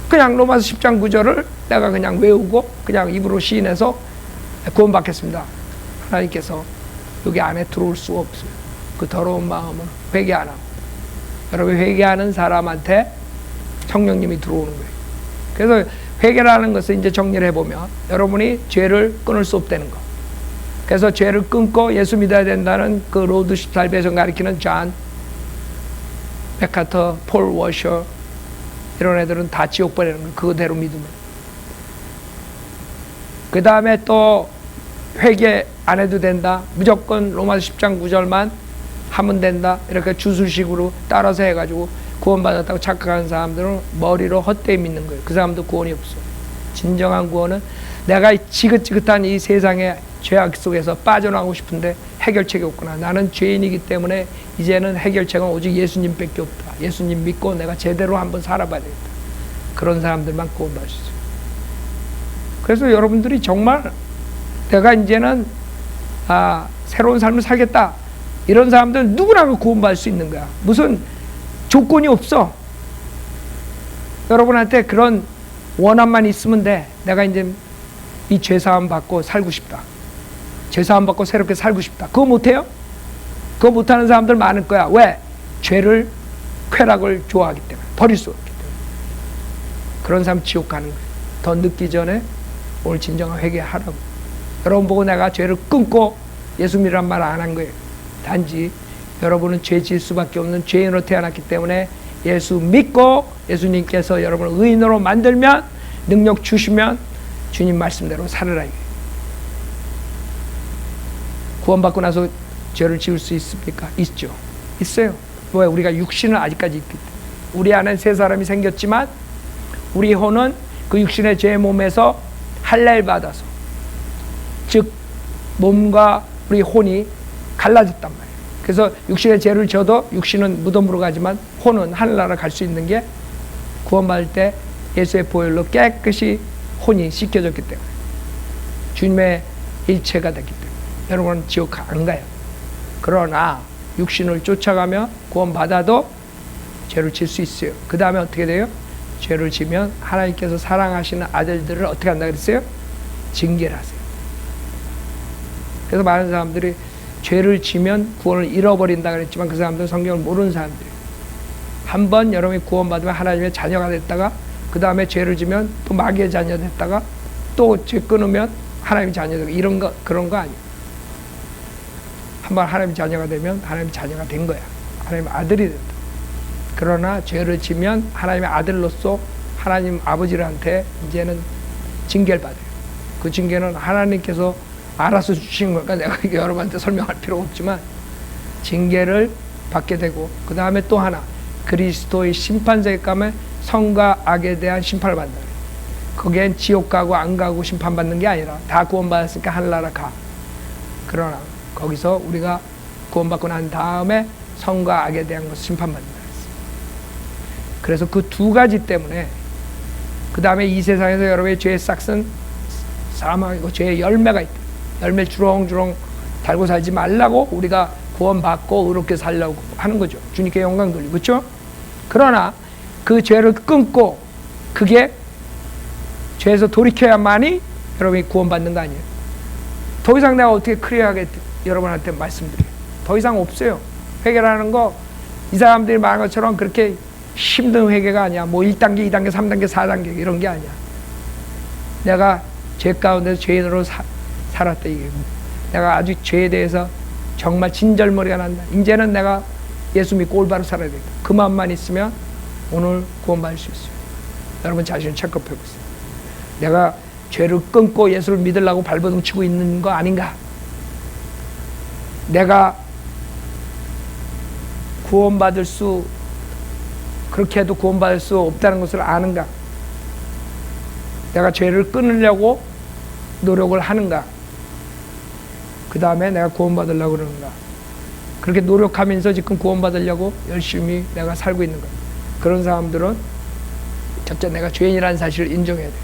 그냥 로마서 10장 9절을 내가 그냥 외우고 그냥 입으로 시인해서 구원받겠습니다. 하나님께서 여기 안에 들어올 수가 없어요. 그 더러운 마음은 회개 안 하고. 여러분 회개하는 사람한테 성령님이 들어오는 거예요. 그래서 회개라는 것을 이제 정리를 해보면 여러분이 죄를 끊을 수 없다는 거. 그래서 죄를 끊고 예수 믿어야 된다는 그 로드 14배에서 가리키는 존 맥카터, 폴 워셔 이런 애들은 다 지옥 보내는 거 그대로 믿으면. 그 다음에 또 회개 안 해도 된다. 무조건 로마서 10장 9절만 하면 된다. 이렇게 주술식으로 따라서 해가지고 구원받았다고 착각하는 사람들은 머리로 헛되이 믿는 거예요. 그 사람도 구원이 없어. 진정한 구원은 내가 지긋지긋한 이 세상의 죄악 속에서 빠져나가고 싶은데 해결책이 없구나. 나는 죄인이기 때문에 이제는 해결책은 오직 예수님밖에 없다. 예수님 믿고 내가 제대로 한번 살아봐야 되겠다. 그런 사람들만 구원받을 수 있어요. 그래서 여러분들이 정말 내가 이제는 새로운 삶을 살겠다. 이런 사람들 누구나 구원받을 수 있는 거야. 무슨 조건이 없어. 여러분한테 그런 원함만 있으면 돼. 내가 이제 이 죄사함 받고 살고 싶다. 죄사함 받고 새롭게 살고 싶다. 그거 못해요? 그거 못하는 사람들 많을 거야. 왜? 죄를, 쾌락을 좋아하기 때문에. 버릴 수 없기 때문에. 그런 사람 지옥 가는 거예요. 더 늦기 전에 오늘 진정한 회개하라고. 여러분 보고 내가 죄를 끊고 예수 믿으란 말 안 한 거예요. 단지 여러분은 죄 지을 수밖에 없는 죄인으로 태어났기 때문에 예수 믿고 예수님께서 여러분을 의인으로 만들면 능력 주시면 주님 말씀대로 살으라. 구원받고 나서 죄를 지을 수 있습니까? 있죠. 있어요. 왜? 우리가 육신은 아직까지 있기 때문에. 우리 안에 새 사람이 생겼지만 우리 혼은 그 육신의 죄 몸에서 할례를 받아서 즉 몸과 우리 혼이 갈라졌단 말이에요. 그래서 육신의 죄를 져도 육신은 무덤으로 가지만 혼은 하늘나라 갈 수 있는 게 구원받을 때 예수의 보혈로 깨끗이 혼이 씻겨졌기 때문에 주님의 일체가 됐기 때문에 여러분은 지옥 안 가요. 그러나 육신을 쫓아가며 구원받아도 죄를 질 수 있어요. 그 다음에 어떻게 돼요? 죄를 지면 하나님께서 사랑하시는 아들들을 어떻게 한다 그랬어요? 징계를 하세요. 그래서 많은 사람들이 죄를 지면 구원을 잃어버린다 그랬지만 그 사람들은 성경을 모르는 사람들이에요. 한번 여러분이 구원받으면 하나님의 자녀가 됐다가 그 다음에 죄를 지면 또 마귀의 자녀 됐다가 또 죄 끊으면 하나님의 자녀 되고 이런 거 그런 거 아니에요. 한번 하나님의 자녀가 되면 하나님의 자녀가 된 거야. 하나님의 아들이 된다. 그러나 죄를 지면 하나님의 아들로서 하나님 아버지한테 이제는 징계를 받아요. 그 징계는 하나님께서 알아서 주신 거니까 내가 여러분한테 설명할 필요가 없지만 징계를 받게 되고, 그 다음에 또 하나, 그리스도의 심판석에 가면 선과 악에 대한 심판을 받는다. 거기엔 지옥 가고 안 가고 심판받는 게 아니라 다 구원받았으니까 하늘나라 가. 그러나 거기서 우리가 구원받고 난 다음에 선과 악에 대한 것을 심판받는다. 그래서 그 두 가지 때문에 그 다음에 이 세상에서 여러분의 죄의 싹은 사망이고 죄의 열매가 있다. 열매 주렁주렁 달고 살지 말라고 우리가 구원받고 의롭게 살려고 하는 거죠. 주님께 영광 돌리고, 그렇죠? 그러나 그 죄를 끊고 그게 죄에서 돌이켜야만이 여러분이 구원받는 거 아니에요. 더 이상 내가 어떻게 클리어하게 여러분한테 말씀드려요. 더 이상 없어요. 회개라는 거 이 사람들이 말한 것처럼 그렇게 힘든 회개가 아니야. 뭐 1단계, 2단계, 3단계, 4단계 이런 게 아니야. 내가 죄 가운데 죄인으로 살았다 이게. 내가 아주 죄에 대해서 정말 진절머리가 난다. 이제는 내가 예수 믿고 올바로 살아야 되겠다. 그 마음만 있으면 오늘 구원받을 수 있어요. 여러분 자신을 체크해 보세요. 내가 죄를 끊고 예수를 믿으려고 발버둥 치고 있는 거 아닌가? 내가 구원받을 수, 그렇게 해도 구원받을 수 없다는 것을 아는가? 내가 죄를 끊으려고 노력을 하는가? 그 다음에 내가 구원받으려고 그러는가? 그렇게 노력하면서 지금 구원받으려고 열심히 내가 살고 있는 거야. 그런 사람들은 첫째 내가 죄인이라는 사실을 인정해야 돼.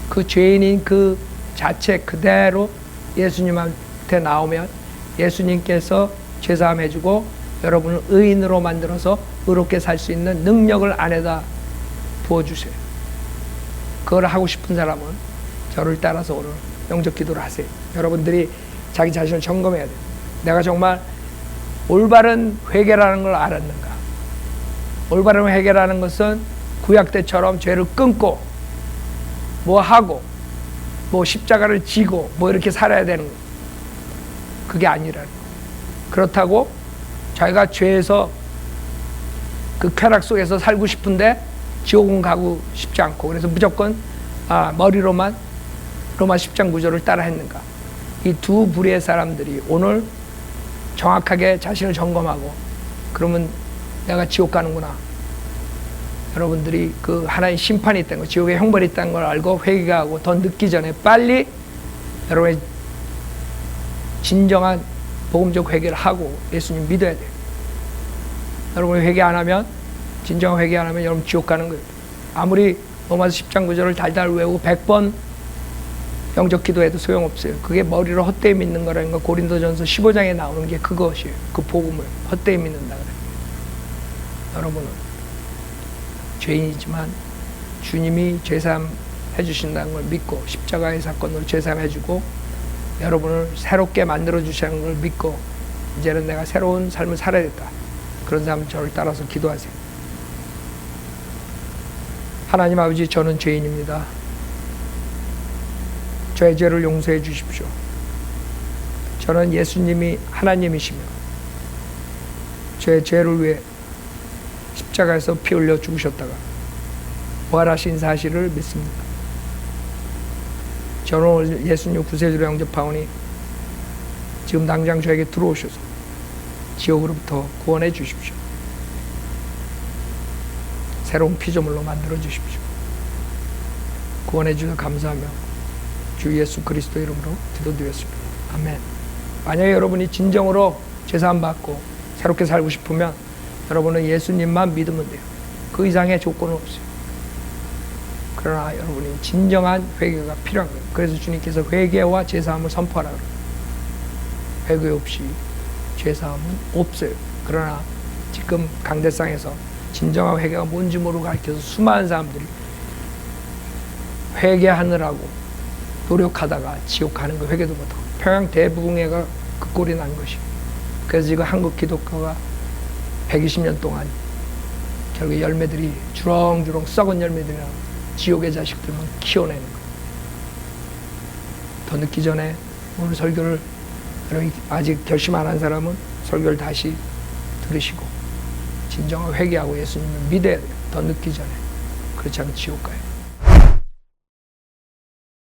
그 죄인인 그 자체 그대로 예수님한테 나오면 예수님께서 죄사함 해주고 여러분을 의인으로 만들어서 의롭게 살 수 있는 능력을 안에다 부어주세요. 그걸 하고 싶은 사람은 저를 따라서 오늘 영접 기도를 하세요. 여러분들이 자기 자신을 점검해야 돼요. 내가 정말 올바른 회개라는 걸 알았는가? 올바른 회개라는 것은 구약 때처럼 죄를 끊고 뭐 하고 뭐 십자가를 지고 뭐 이렇게 살아야 되는 거. 그게 아니라는 거. 그렇다고 자기가 죄에서 그 쾌락 속에서 살고 싶은데 지옥은 가고 싶지 않고 그래서 무조건 머리로만 로마 10장 구조를 따라 했는가? 이 두 부류의 사람들이 오늘 정확하게 자신을 점검하고 그러면 내가 지옥 가는구나. 여러분들이 그 하나의 심판이 있다는 거, 지옥에 형벌이 있다는 걸 알고 회개하고 더 늦기 전에 빨리 여러분의 진정한 복음적 회개를 하고 예수님 믿어야 돼요. 여러분이 회개 안 하면, 진정한 회개 안 하면 여러분 지옥 가는 거예요. 아무리 로마서 10장 구절을 달달 외우고 100번 영적 기도해도 소용없어요. 그게 머리로 헛되이 믿는 거라는 거. 고린도전서 15장에 나오는 게 그것이에요. 그 복음을 헛되이 믿는다 그래요. 여러분은 죄인이지만 주님이 죄사함 해주신다는 걸 믿고 십자가의 사건으로 죄사함 해주고 여러분을 새롭게 만들어 주시는 걸 믿고 이제는 내가 새로운 삶을 살아야겠다. 그런 사람 저를 따라서 기도하세요. 하나님 아버지, 저는 죄인입니다. 저의 죄를 용서해 주십시오. 저는 예수님이 하나님이시며 저의 죄를 위해 십자가에서 피 흘려 죽으셨다가 부활하신 사실을 믿습니다. 저는 오늘 예수님 구세주로 영접하오니 지금 당장 저에게 들어오셔서 지옥으로부터 구원해 주십시오. 새로운 피조물로 만들어 주십시오. 구원해 주셔서 감사하며 주 예수 그리스도 이름으로 기도드렸습니다. 아멘. 만약에 여러분이 진정으로 죄사함 받고 새롭게 살고 싶으면 여러분은 예수님만 믿으면 돼요. 그 이상의 조건은 없어요. 그러나 여러분이 진정한 회개가 필요한 거예요. 그래서 주님께서 회개와 죄사함을 선포하라 그래요. 회개 없이 죄사함은 없어요. 그러나 지금 강대상에서 진정한 회개가 뭔지 모르고 가르쳐서 수많은 사람들이 회개하느라고 노력하다가 지옥 가는 거 회개도 못하고 평양 대부흥회가 그 꼴이 난 것이에요. 그래서 지금 한국 기독교가 120년 동안 결국 열매들이 주렁주렁 썩은 열매들이 나오고 지옥의 자식들만 키워내는 거예요. 더 늦기 전에 오늘 설교를 아직 결심 안 한 사람은 설교를 다시 들으시고 진정한 회개하고 예수님을 믿어야 돼요. 더 늦기 전에. 그렇지 않으면 지옥 가요.